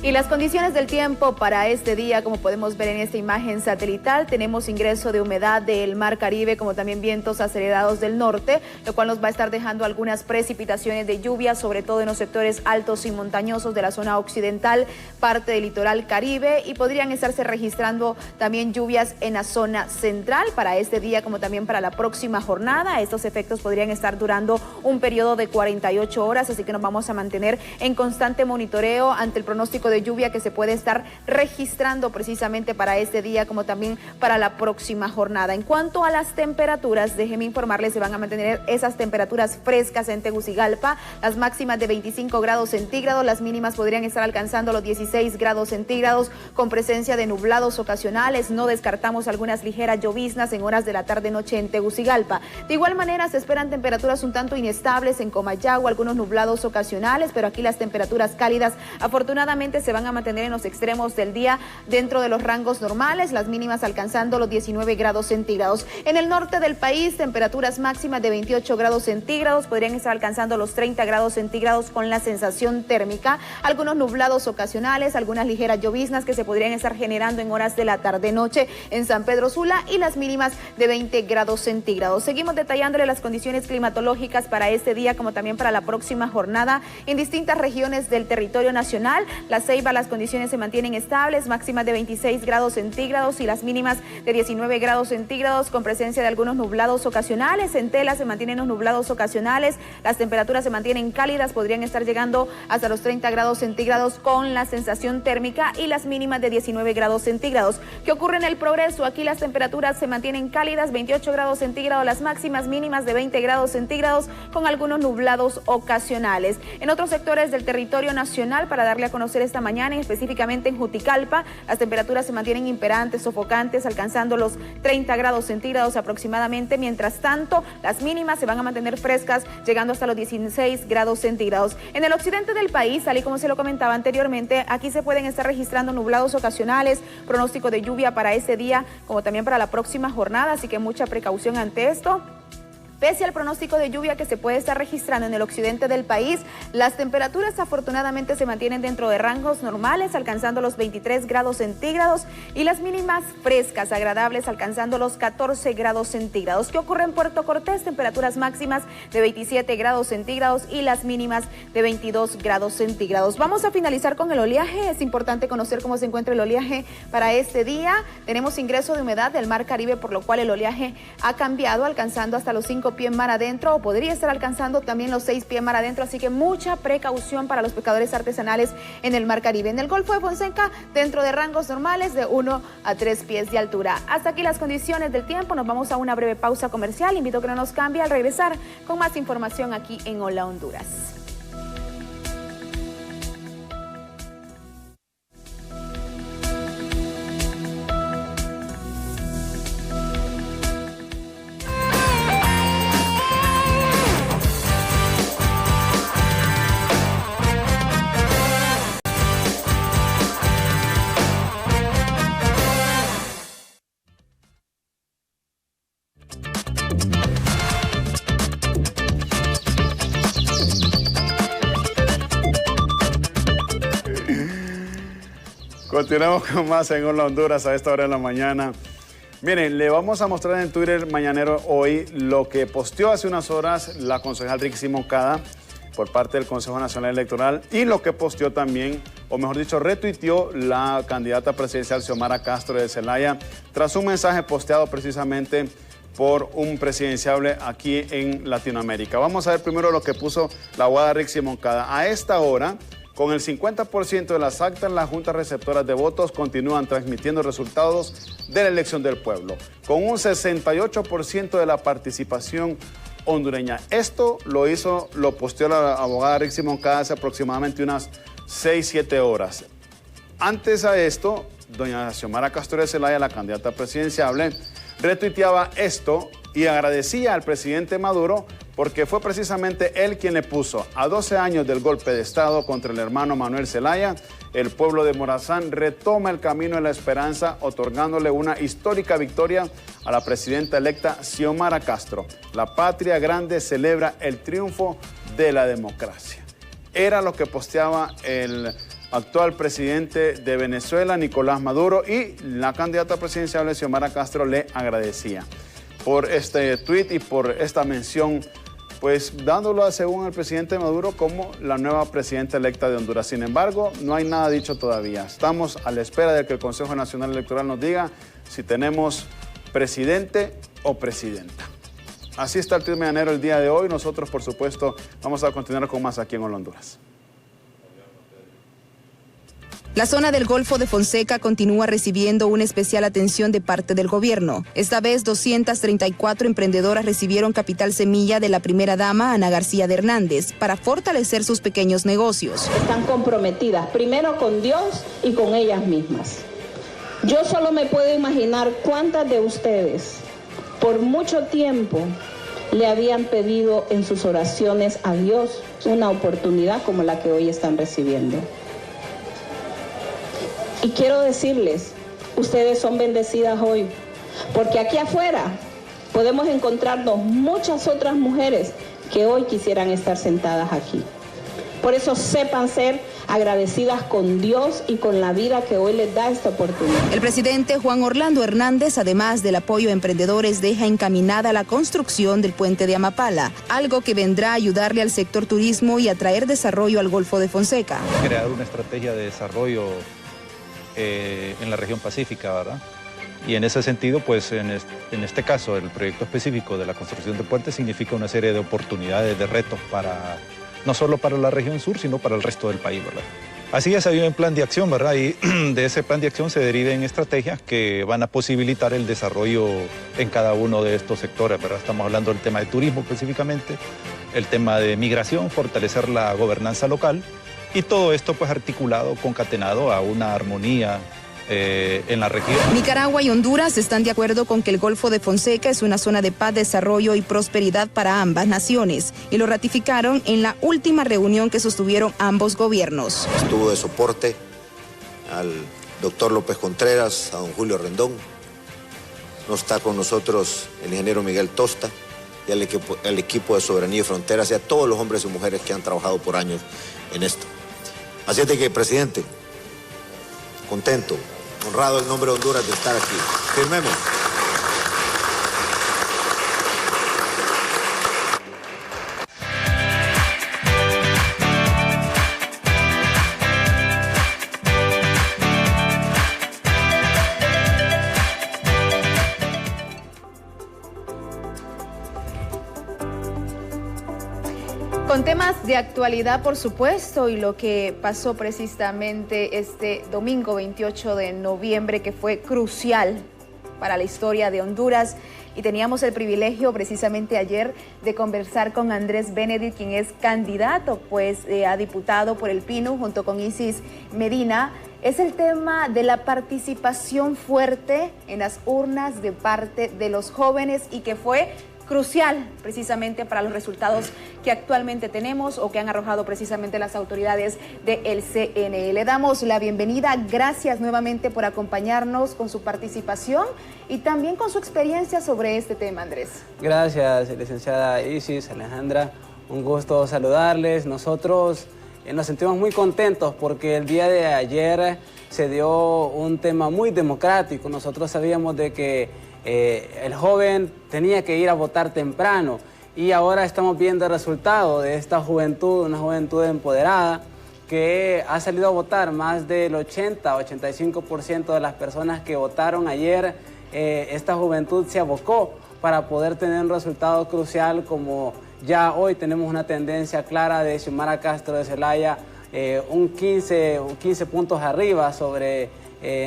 Y las condiciones del tiempo para este día, como podemos ver en esta imagen satelital, tenemos ingreso de humedad del Mar Caribe, como también vientos acelerados del norte, lo cual nos va a estar dejando algunas precipitaciones de lluvia, sobre todo en los sectores altos y montañosos de la zona occidental, parte del litoral Caribe, y podrían estarse registrando también lluvias en la zona central para este día, como también para la próxima jornada. Estos efectos podrían estar durando un periodo de 48 horas, así que nos vamos a mantener en constante monitoreo ante el pronóstico de lluvia que se puede estar registrando precisamente para este día, como también para la próxima jornada. En cuanto a las temperaturas, déjenme informarles, se van a mantener esas temperaturas frescas en Tegucigalpa, las máximas de 25 grados centígrados, las mínimas podrían estar alcanzando los 16 grados centígrados, con presencia de nublados ocasionales. No descartamos algunas ligeras lloviznas en horas de la tarde-noche en Tegucigalpa. De igual manera, se esperan temperaturas un tanto inestables en Comayagua, algunos nublados ocasionales, pero aquí las temperaturas cálidas afortunadamente se van a mantener en los extremos del día dentro de los rangos normales, las mínimas alcanzando los 19 grados centígrados. En el norte del país, temperaturas máximas de 28 grados centígrados, podrían estar alcanzando los 30 grados centígrados con la sensación térmica. Algunos nublados ocasionales, algunas ligeras lloviznas que se podrían estar generando en horas de la tarde-noche en San Pedro Sula y las mínimas de 20 grados centígrados. Seguimos detallándole las condiciones climatológicas para este día como también para la próxima jornada en distintas regiones del territorio nacional. La Ceiba, las condiciones se mantienen estables, máximas de 26 grados centígrados y las mínimas de 19 grados centígrados con presencia de algunos nublados ocasionales. En Tela se mantienen los nublados ocasionales, las temperaturas se mantienen cálidas, podrían estar llegando hasta los 30 grados centígrados con la sensación térmica y las mínimas de 19 grados centígrados. ¿Qué ocurre en el Progreso? Aquí las temperaturas se mantienen cálidas, 28 grados centígrados, las máximas mínimas de 20 grados centígrados con algunos nublados ocasionales. En otros sectores del territorio nacional, para darle a conocer esta mañana, específicamente en Juticalpa, las temperaturas se mantienen imperantes, sofocantes, alcanzando los 30 grados centígrados aproximadamente. Mientras tanto, las mínimas se van a mantener frescas, llegando hasta los 16 grados centígrados. En el occidente del país, tal y como se lo comentaba anteriormente, aquí se pueden estar registrando nublados ocasionales, pronóstico de lluvia para este día, como también para la próxima jornada, así que mucha precaución ante esto. Pese al pronóstico de lluvia que se puede estar registrando en el occidente del país, las temperaturas afortunadamente se mantienen dentro de rangos normales, alcanzando los 23 grados centígrados y las mínimas frescas, agradables, alcanzando los 14 grados centígrados. ¿Qué ocurre en Puerto Cortés? Temperaturas máximas de 27 grados centígrados y las mínimas de 22 grados centígrados. Vamos a finalizar con el oleaje. Es importante conocer cómo se encuentra el oleaje para este día. Tenemos ingreso de humedad del Mar Caribe, por lo cual el oleaje ha cambiado, alcanzando hasta los 5 pies mar adentro, o podría estar alcanzando también los 6 pies mar adentro, así que mucha precaución para los pescadores artesanales en el Mar Caribe. En el Golfo de Fonseca, dentro de rangos normales de 1 a 3 pies de altura. Hasta aquí las condiciones del tiempo, nos vamos a una breve pausa comercial. Invito a que no nos cambie al regresar con más información aquí en Hola Honduras.
Continuamos con más en Hola Honduras a esta hora de la mañana. Miren, le vamos a mostrar en Twitter mañanero hoy lo que posteó hace unas horas la concejal Rixi Moncada por parte del Consejo Nacional Electoral y lo que posteó también, o mejor dicho, retuiteó la candidata presidencial Xiomara Castro de Zelaya tras un mensaje posteado precisamente por un presidenciable aquí en Latinoamérica. Vamos a ver primero lo que puso la abogada Rixi Moncada. A esta hora, con el 50% de las actas, las juntas receptoras de votos continúan transmitiendo resultados de la elección del pueblo, con un 68% de la participación hondureña. Esto lo posteó la abogada Rixi Moncada hace aproximadamente unas 6-7 horas. Antes a esto, doña Xiomara Castro de Zelaya, la candidata presidenciable, retuiteaba esto y agradecía al presidente Maduro porque fue precisamente él quien le puso a 12 años del golpe de Estado contra el hermano Manuel Zelaya. El pueblo de Morazán retoma el camino de la esperanza, otorgándole una histórica victoria a la presidenta electa Xiomara Castro. La patria grande celebra el triunfo de la democracia. Era lo que posteaba el actual presidente de Venezuela, Nicolás Maduro, y la candidata presidencial Xiomara Castro le agradecía por este tuit y por esta mención, pues dándolo según el presidente Maduro como la nueva presidenta electa de Honduras. Sin embargo, no hay nada dicho todavía. Estamos a la espera de que el Consejo Nacional Electoral nos diga si tenemos presidente o presidenta. Así está el tuit mañanero el día de hoy. Nosotros, por supuesto, vamos a continuar con más aquí en Hola Honduras.
La zona del Golfo de Fonseca continúa recibiendo una especial atención de parte del gobierno. Esta vez, 234 emprendedoras recibieron capital semilla de la primera dama, Ana García de Hernández, para fortalecer sus pequeños negocios.
Están comprometidas, primero con Dios y con ellas mismas. Yo solo me puedo imaginar cuántas de ustedes, por mucho tiempo, le habían pedido en sus oraciones a Dios una oportunidad como la que hoy están recibiendo. Y quiero decirles, ustedes son bendecidas hoy, porque aquí afuera podemos encontrarnos muchas otras mujeres que hoy quisieran estar sentadas aquí. Por eso sepan ser agradecidas con Dios y con la vida que hoy les da esta oportunidad.
El presidente Juan Orlando Hernández, además del apoyo a emprendedores, deja encaminada la construcción del puente de Amapala, algo que vendrá a ayudarle al sector turismo y a traer desarrollo al Golfo de Fonseca.
Crear una estrategia de desarrollo en la región pacífica, ¿verdad? Y en ese sentido, pues en este caso, el proyecto específico de la construcción de puentes significa una serie de oportunidades, de retos no solo para la región sur, sino para el resto del país, ¿verdad? Así ya se había un plan de acción, ¿verdad? Y de ese plan de acción se deriven estrategias que van a posibilitar el desarrollo en cada uno de estos sectores, ¿verdad? Estamos hablando del tema de turismo específicamente, el tema de migración, fortalecer la gobernanza local y todo esto pues articulado, concatenado a una armonía en la región.
Nicaragua y Honduras están de acuerdo con que el Golfo de Fonseca es una zona de paz, desarrollo y prosperidad para ambas naciones y lo ratificaron en la última reunión que sostuvieron ambos gobiernos.
Estuvo de soporte al doctor López Contreras, a don Julio Rendón. No está con nosotros el ingeniero Miguel Tosta y al equipo de Soberanía y Fronteras y a todos los hombres y mujeres que han trabajado por años en esto. Así es de que, presidente, contento, honrado en nombre de Honduras de estar aquí. Firmemos.
Con temas de actualidad, por supuesto, y lo que pasó precisamente este domingo 28 de noviembre, que fue crucial para la historia de Honduras. Y teníamos el privilegio precisamente ayer de conversar con Andrés Benedict, quien es candidato pues a diputado por el PINU junto con Isis Medina. Es el tema de la participación fuerte en las urnas de parte de los jóvenes y que fue crucial precisamente para los resultados que actualmente tenemos o que han arrojado precisamente las autoridades del CNE. Le damos la bienvenida, gracias nuevamente por acompañarnos con su participación y también con su experiencia sobre este tema, Andrés.
Gracias, licenciada Isis, Alejandra, un gusto saludarles. Nosotros nos sentimos muy contentos porque el día de ayer se dio un tema muy democrático. Nosotros sabíamos de que el joven tenía que ir a votar temprano y ahora estamos viendo el resultado de esta juventud, una juventud empoderada que ha salido a votar. Más del 80-85% de las personas que votaron ayer, esta juventud se abocó para poder tener un resultado crucial, como ya hoy tenemos una tendencia clara de Xiomara Castro de Zelaya, un 15 puntos arriba sobre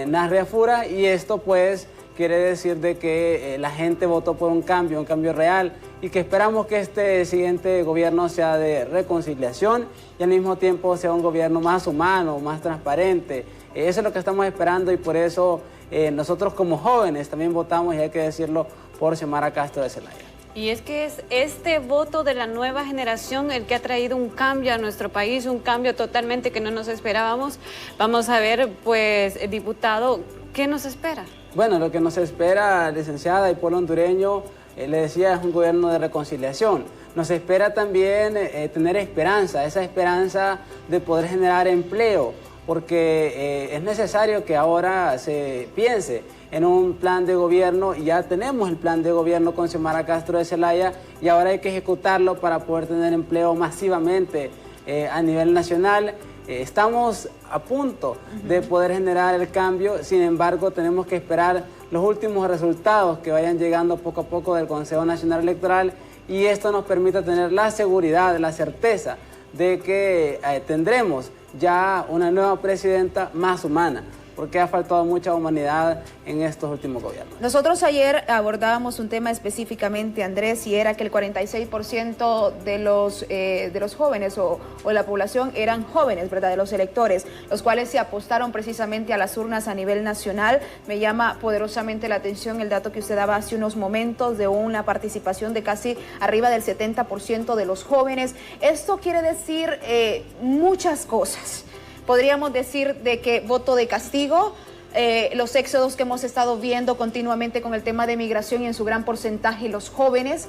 Nasria Fura, y esto pues quiere decir de que la gente votó por un cambio real y que esperamos que este siguiente gobierno sea de reconciliación y al mismo tiempo sea un gobierno más humano, más transparente. Eso es lo que estamos esperando y por eso nosotros como jóvenes también votamos, y hay que decirlo, por Xiomara Castro de Zelaya.
Y es que es este voto de la nueva generación el que ha traído un cambio a nuestro país, un cambio totalmente que no nos esperábamos. Vamos a ver, pues, diputado, ¿qué nos espera?
Bueno, lo que nos espera, licenciada, y pueblo hondureño, le decía, es un gobierno de reconciliación. Nos espera también tener esperanza, esa esperanza de poder generar empleo, porque es necesario que ahora se piense en un plan de gobierno, y ya tenemos el plan de gobierno con Xiomara Castro de Zelaya, y ahora hay que ejecutarlo para poder tener empleo masivamente a nivel nacional. Estamos a punto de poder generar el cambio, sin embargo tenemos que esperar los últimos resultados que vayan llegando poco a poco del Consejo Nacional Electoral, y esto nos permite tener la seguridad, la certeza de que tendremos ya una nueva presidenta más humana, porque ha faltado mucha humanidad en estos últimos gobiernos.
Nosotros ayer abordábamos un tema específicamente, Andrés, y era que el 46% de los jóvenes o la población eran jóvenes, ¿verdad?, de los electores, los cuales se apostaron precisamente a las urnas a nivel nacional. Me llama poderosamente la atención el dato que usted daba hace unos momentos de una participación de casi arriba del 70% de los jóvenes. Esto quiere decir muchas cosas. podríamos decir de que voto de castigo. Los éxodos que hemos estado viendo continuamente con el tema de migración y en su gran porcentaje los jóvenes,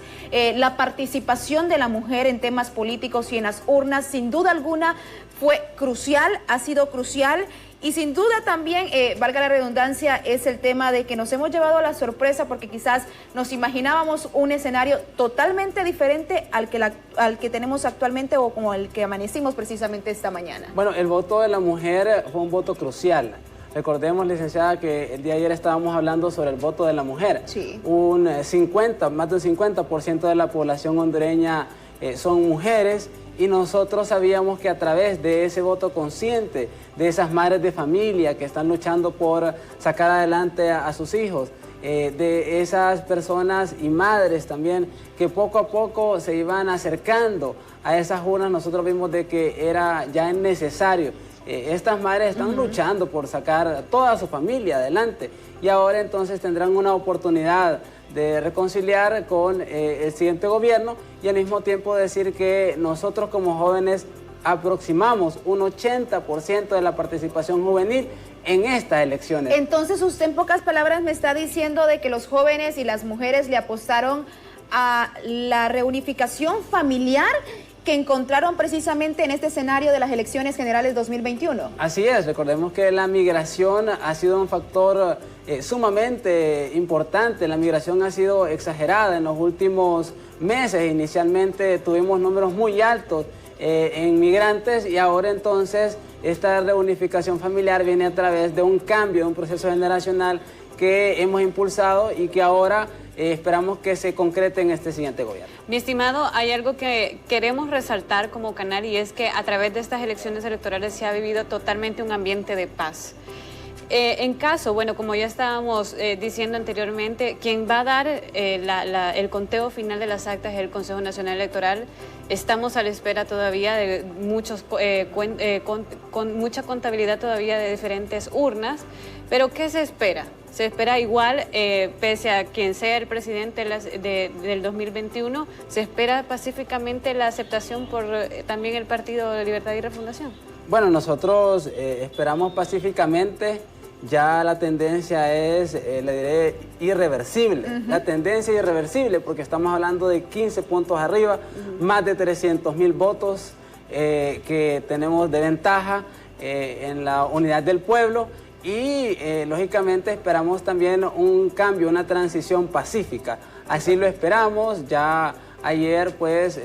la participación de la mujer en temas políticos y en las urnas, sin duda alguna fue crucial, ha sido crucial. Y sin duda también, valga la redundancia, es el tema de que nos hemos llevado a la sorpresa porque quizás nos imaginábamos un escenario totalmente diferente al que tenemos actualmente o como el que amanecimos precisamente esta mañana.
Bueno, el voto de la mujer fue un voto crucial. Recordemos, licenciada, que el día de ayer estábamos hablando sobre el voto de la mujer.
Sí.
Más de un 50% de la población hondureña son mujeres y nosotros sabíamos que a través de ese voto consciente, de esas madres de familia que están luchando por sacar adelante a sus hijos, de esas personas y madres también que poco a poco se iban acercando a esas urnas, nosotros vimos de que era ya necesario. Estas madres están luchando por sacar a toda su familia adelante y ahora entonces tendrán una oportunidad de reconciliar con el siguiente gobierno y al mismo tiempo decir que nosotros como jóvenes aproximamos un 80% de la participación juvenil en estas elecciones.
Entonces usted en pocas palabras me está diciendo de que los jóvenes y las mujeres le apostaron a la reunificación familiar que encontraron precisamente en este escenario de las elecciones generales 2021.
Así es, recordemos que la migración ha sido un factor sumamente importante. La migración ha sido exagerada en los últimos meses. Inicialmente tuvimos números muy altos en migrantes y ahora entonces esta reunificación familiar viene a través de un cambio, de un proceso generacional que hemos impulsado y que ahora esperamos que se concrete en este siguiente gobierno.
Mi estimado, hay algo que queremos resaltar como canal y es que a través de estas elecciones electorales se ha vivido totalmente un ambiente de paz. En caso, bueno, como ya estábamos diciendo anteriormente, quien va a dar el conteo final de las actas es el Consejo Nacional Electoral. Estamos a la espera todavía de con mucha contabilidad todavía de diferentes urnas, pero ¿qué se espera? Se espera igual, pese a quien sea el presidente del 2021, se espera pacíficamente la aceptación por también el Partido de Libertad y Refundación.
Bueno, nosotros esperamos pacíficamente. Ya la tendencia es, le diré, irreversible. La tendencia es irreversible porque estamos hablando de 15 puntos arriba, más de 300,000 votos que tenemos de ventaja en la unidad del pueblo y lógicamente esperamos también un cambio, una transición pacífica. Así lo esperamos. Ya ayer pues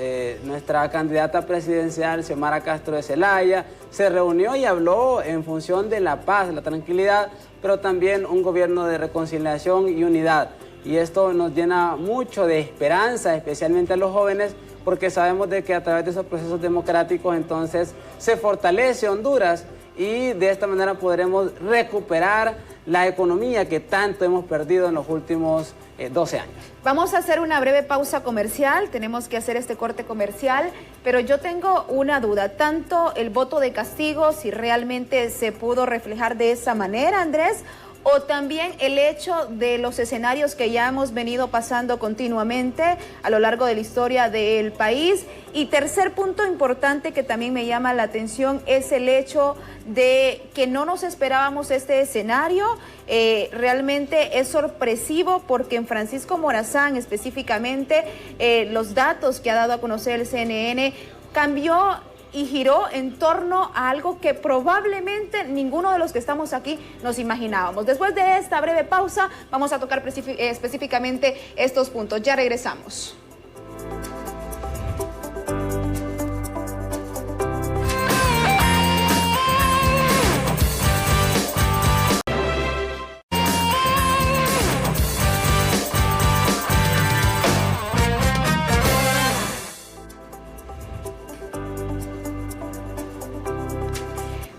nuestra candidata presidencial, Xiomara Castro de Zelaya, se reunió y habló en función de la paz, la tranquilidad, pero también un gobierno de reconciliación y unidad. Y esto nos llena mucho de esperanza, especialmente a los jóvenes, porque sabemos de que a través de esos procesos democráticos entonces se fortalece Honduras y de esta manera podremos recuperar la economía que tanto hemos perdido en los últimos 12 años.
Vamos a hacer una breve pausa comercial, tenemos que hacer este corte comercial, pero yo tengo una duda, tanto el voto de castigo, si realmente se pudo reflejar de esa manera, Andrés, o también el hecho de los escenarios que ya hemos venido pasando continuamente a lo largo de la historia del país. Y tercer punto importante que también me llama la atención es el hecho de que no nos esperábamos este escenario. Realmente es sorpresivo porque en Francisco Morazán específicamente los datos que ha dado a conocer el CNN cambió y giró en torno a algo que probablemente ninguno de los que estamos aquí nos imaginábamos. Después de esta breve pausa, vamos a tocar específicamente estos puntos. Ya regresamos.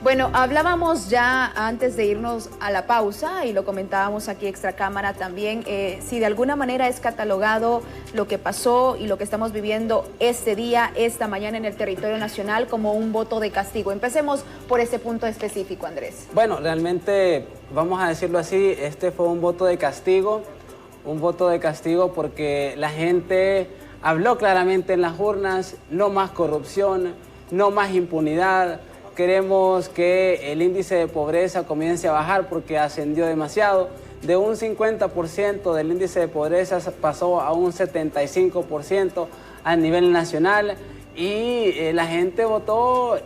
Bueno, hablábamos ya antes de irnos a la pausa y lo comentábamos aquí extra cámara también, si de alguna manera es catalogado lo que pasó y lo que estamos viviendo este día, esta mañana en el territorio nacional como un voto de castigo. Empecemos por ese punto específico, Andrés.
Bueno, realmente, vamos a decirlo así, este fue un voto de castigo porque la gente habló claramente en las urnas, no más corrupción, no más impunidad, queremos que el índice de pobreza comience a bajar porque ascendió demasiado. De un 50% del índice de pobreza pasó a un 75% a nivel nacional y la gente votó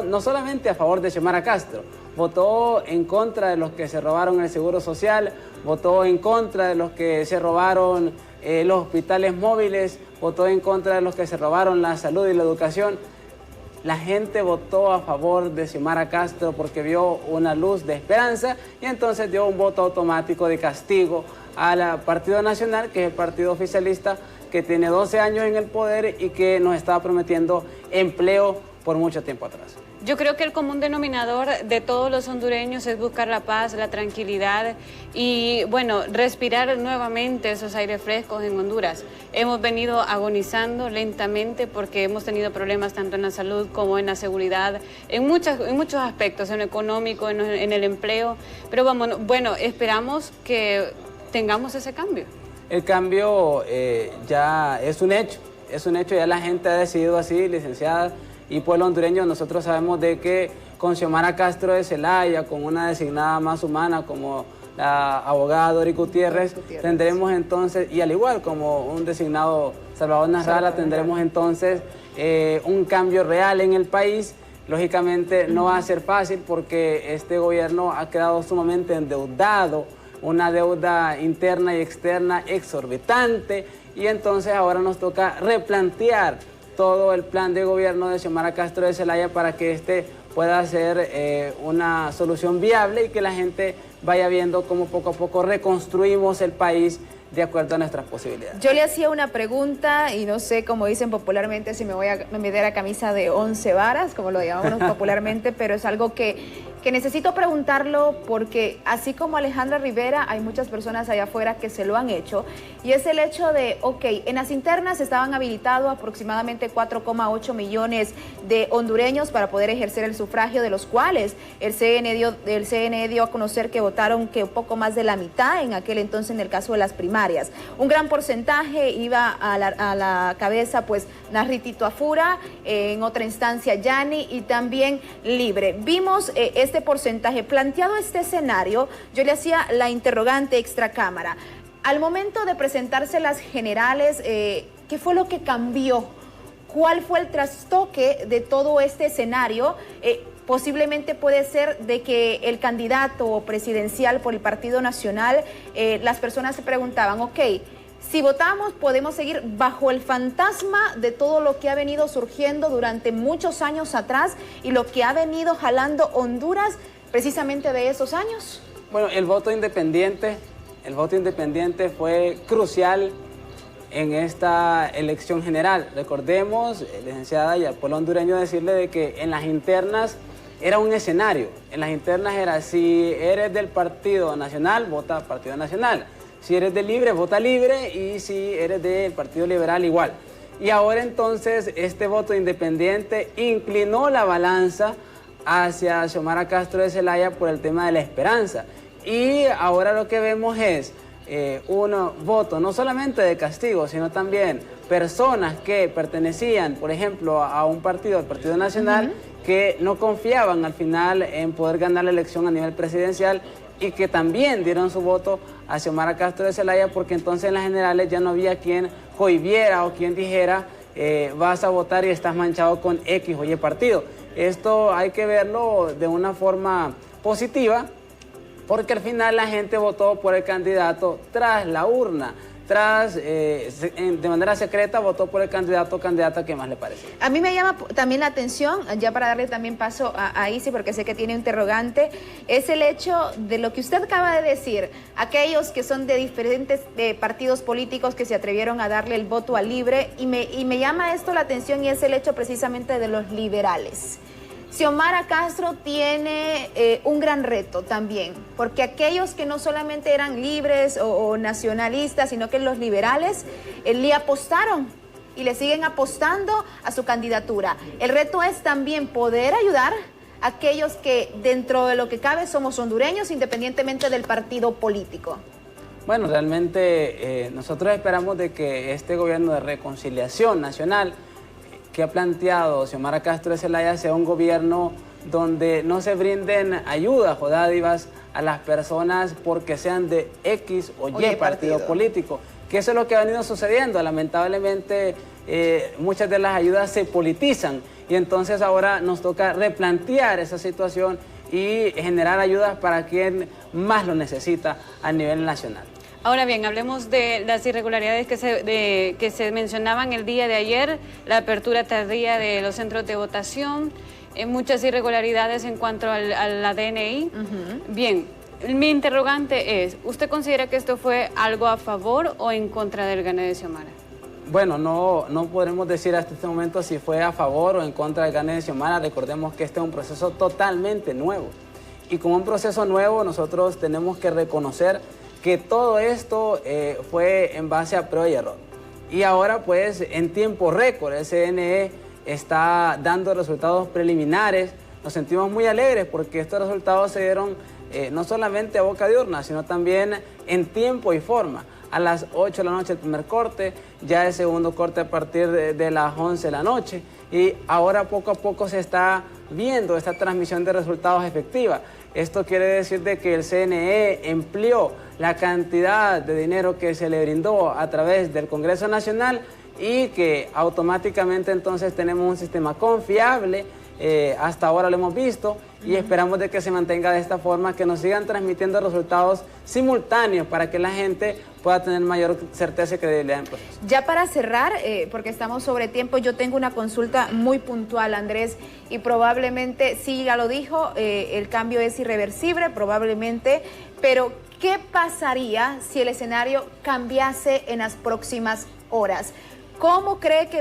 no solamente a favor de Xiomara Castro, votó en contra de los que se robaron el seguro social, votó en contra de los que se robaron los hospitales móviles, votó en contra de los que se robaron la salud y la educación. La gente votó a favor de Xiomara Castro porque vio una luz de esperanza y entonces dio un voto automático de castigo al Partido Nacional, que es el partido oficialista que tiene 12 años en el poder y que nos estaba prometiendo empleo por mucho tiempo atrás.
Yo creo que el común denominador de todos los hondureños es buscar la paz, la tranquilidad y, bueno, respirar nuevamente esos aires frescos en Honduras. Hemos venido agonizando lentamente porque hemos tenido problemas tanto en la salud como en la seguridad, en muchos aspectos, en lo económico, en el empleo. Pero bueno, esperamos que tengamos ese cambio.
El cambio ya es un hecho, ya la gente ha decidido así, licenciada. Y pueblo hondureño, nosotros sabemos de que con Xiomara Castro de Zelaya, con una designada más humana como la abogada Doris Gutiérrez, tendremos entonces, y al igual como un designado Salvador Nasralla, tendremos entonces un cambio real en el país. Lógicamente no va a ser fácil porque este gobierno ha quedado sumamente endeudado, una deuda interna y externa exorbitante, y entonces ahora nos toca replantear todo el plan de gobierno de Xiomara Castro de Zelaya para que este pueda ser una solución viable y que la gente vaya viendo cómo poco a poco reconstruimos el país de acuerdo a nuestras posibilidades.
Yo le hacía una pregunta y no sé, como dicen popularmente, si me voy a meter a camisa de 11 varas, como lo llamamos popularmente, pero es algo que necesito preguntarlo porque así como Alejandra Rivera, hay muchas personas allá afuera que se lo han hecho, y es el hecho de, en las internas estaban habilitados aproximadamente 4,8 millones de hondureños para poder ejercer el sufragio, de los cuales el CNE dio a conocer que votaron que un poco más de la mitad en aquel entonces en el caso de las primarias. Un gran porcentaje iba a la cabeza pues Narritito Afura, en otra instancia Yani y también Libre. Vimos este porcentaje. Planteado este escenario, yo le hacía la interrogante extracámara. Al momento de presentarse las generales, ¿qué fue lo que cambió? ¿Cuál fue el trastoque de todo este escenario? Posiblemente puede ser de que el candidato presidencial por el Partido Nacional, las personas se preguntaban, si votamos podemos seguir bajo el fantasma de todo lo que ha venido surgiendo durante muchos años atrás y lo que ha venido jalando Honduras precisamente de esos años.
Bueno, el voto independiente fue crucial en esta elección general. Recordemos, licenciada, y al pueblo hondureño decirle de que en las internas era un escenario. En las internas era, si eres del Partido Nacional, vota Partido Nacional. Si eres de Libre, vota Libre, y si eres del Partido Liberal, igual. Y ahora entonces este voto independiente inclinó la balanza hacia Xiomara Castro de Zelaya por el tema de la esperanza. Y ahora lo que vemos es un voto no solamente de castigo, sino también personas que pertenecían, por ejemplo, a un partido, el Partido Nacional, que no confiaban al final en poder ganar la elección a nivel presidencial y que también dieron su voto a Xiomara Castro de Zelaya, porque entonces en las generales ya no había quien cohibiera o quien dijera vas a votar y estás manchado con X o Y partido. Esto hay que verlo de una forma positiva, porque al final la gente votó por el candidato tras la urna, de manera secreta votó por el candidato o candidata que más le parecía.
A mí me llama también la atención, ya para darle también paso a Isi, porque sé que tiene interrogante, es el hecho de lo que usted acaba de decir, aquellos que son de diferentes partidos políticos que se atrevieron a darle el voto a Libre, y me llama esto la atención, y es el hecho precisamente de los liberales. Xiomara Castro tiene un gran reto también, porque aquellos que no solamente eran libres o nacionalistas, sino que los liberales le apostaron y le siguen apostando a su candidatura. El reto es también poder ayudar a aquellos que dentro de lo que cabe somos hondureños, independientemente del partido político.
Bueno, realmente nosotros esperamos de que este gobierno de reconciliación nacional que ha planteado Xiomara Castro de Zelaya sea un gobierno donde no se brinden ayudas o dádivas a las personas porque sean de X o Y partido político, que eso es lo que ha venido sucediendo. Lamentablemente muchas de las ayudas se politizan y entonces ahora nos toca replantear esa situación y generar ayudas para quien más lo necesita a nivel nacional.
Ahora bien, hablemos de las irregularidades que se mencionaban el día de ayer, la apertura tardía de los centros de votación, muchas irregularidades en cuanto a la DNI. Bien, mi interrogante es, ¿usted considera que esto fue algo a favor o en contra del GANE de Xiomara?
Bueno, no podremos decir hasta este momento si fue a favor o en contra del GANE de Xiomara. Recordemos que este es un proceso totalmente nuevo. Y como un proceso nuevo, nosotros tenemos que reconocer que todo esto fue en base a prueba y error. Y ahora, pues, en tiempo récord, el CNE está dando resultados preliminares. Nos sentimos muy alegres porque estos resultados se dieron no solamente a boca de urna, sino también en tiempo y forma. A las 8 de la noche el primer corte, ya el segundo corte a partir de las 11 de la noche. Y ahora poco a poco se está viendo esta transmisión de resultados efectiva. Esto quiere decir de que el CNE empleó la cantidad de dinero que se le brindó a través del Congreso Nacional y que automáticamente entonces tenemos un sistema confiable. Hasta ahora lo hemos visto y esperamos de que se mantenga de esta forma, que nos sigan transmitiendo resultados simultáneos para que la gente pueda tener mayor certeza y credibilidad en el proceso.
Ya para cerrar, porque estamos sobre tiempo, yo tengo una consulta muy puntual, Andrés, y probablemente, sí, ya lo dijo, el cambio es irreversible, probablemente, pero ¿qué pasaría si el escenario cambiase en las próximas horas? ¿Cómo cree que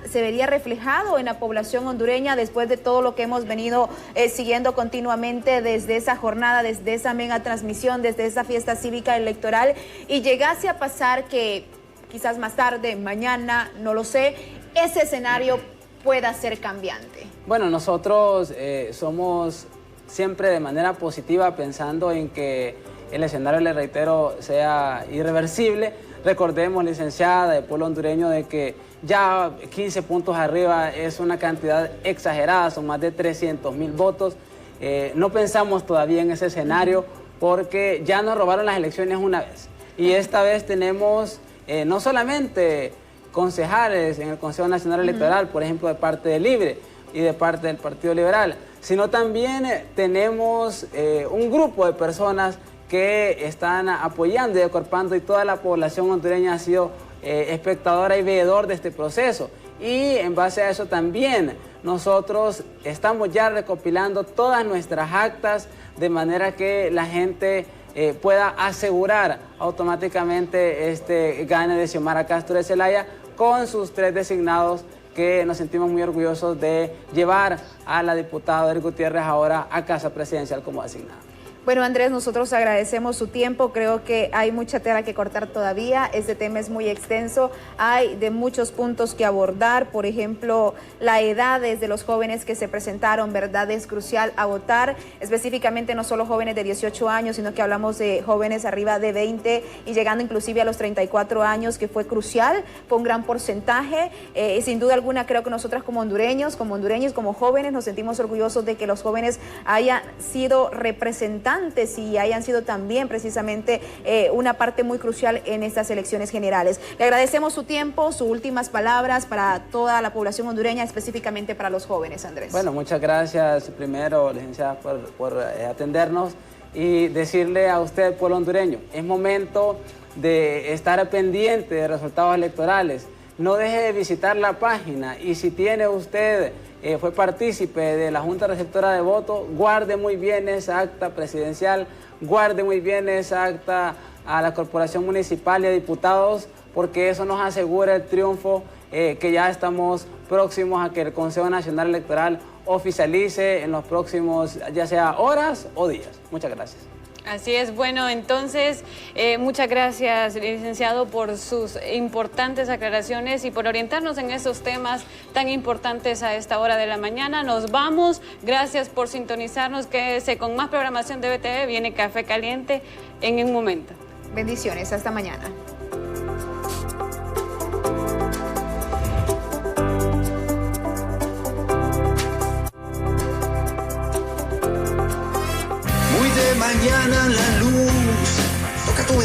se vería reflejado en la población hondureña después de todo lo que hemos venido siguiendo continuamente desde esa jornada, desde esa mega transmisión, desde esa fiesta cívica electoral, y llegase a pasar que quizás más tarde, mañana, no lo sé, ese escenario pueda ser cambiante?
Bueno, nosotros somos siempre de manera positiva pensando en que el escenario, le reitero, sea irreversible. Recordemos, licenciada, del pueblo hondureño, de que ya 15 puntos arriba es una cantidad exagerada, son más de 300.000 votos. No pensamos todavía en ese escenario porque ya nos robaron las elecciones una vez. Y esta vez tenemos no solamente concejales en el Consejo Nacional Electoral, por ejemplo, de parte de Libre y de parte del Partido Liberal, sino también tenemos un grupo de personas que están apoyando y acorpando, y toda la población hondureña ha sido espectadora y veedor de este proceso. Y en base a eso también nosotros estamos ya recopilando todas nuestras actas de manera que la gente pueda asegurar automáticamente este gane de Xiomara Castro de Zelaya con sus 3 designados, que nos sentimos muy orgullosos de llevar a la diputada Odette Gutiérrez ahora a Casa Presidencial como designada.
Bueno, Andrés, nosotros agradecemos su tiempo. Creo que hay mucha tela que cortar todavía. Este tema es muy extenso. Hay de muchos puntos que abordar. Por ejemplo, la edad de los jóvenes que se presentaron, ¿verdad? Es crucial a votar. Específicamente no solo jóvenes de 18 años, sino que hablamos de jóvenes arriba de 20 y llegando inclusive a los 34 años, que fue crucial, fue un gran porcentaje. Sin duda alguna, creo que nosotras como hondureños, como jóvenes, nos sentimos orgullosos de que los jóvenes hayan sido representados y hayan sido también precisamente una parte muy crucial en estas elecciones generales. Le agradecemos su tiempo, sus últimas palabras para toda la población hondureña, específicamente para los jóvenes, Andrés.
Bueno, muchas gracias primero, licenciada, por atendernos, y decirle a usted, pueblo hondureño, es momento de estar pendiente de resultados electorales. No deje de visitar la página, y si tiene usted fue partícipe de la Junta Receptora de Voto, guarde muy bien esa acta presidencial, guarde muy bien esa acta a la Corporación Municipal y a diputados, porque eso nos asegura el triunfo que ya estamos próximos a que el Consejo Nacional Electoral oficialice en los próximos, ya sea horas o días. Muchas gracias.
Así es. Bueno, entonces, muchas gracias, licenciado, por sus importantes aclaraciones y por orientarnos en estos temas tan importantes a esta hora de la mañana. Nos vamos. Gracias por sintonizarnos. Quédese con más programación de BTV. Viene Café Caliente en un momento.
Bendiciones. Hasta mañana.
mañana la luz toca tu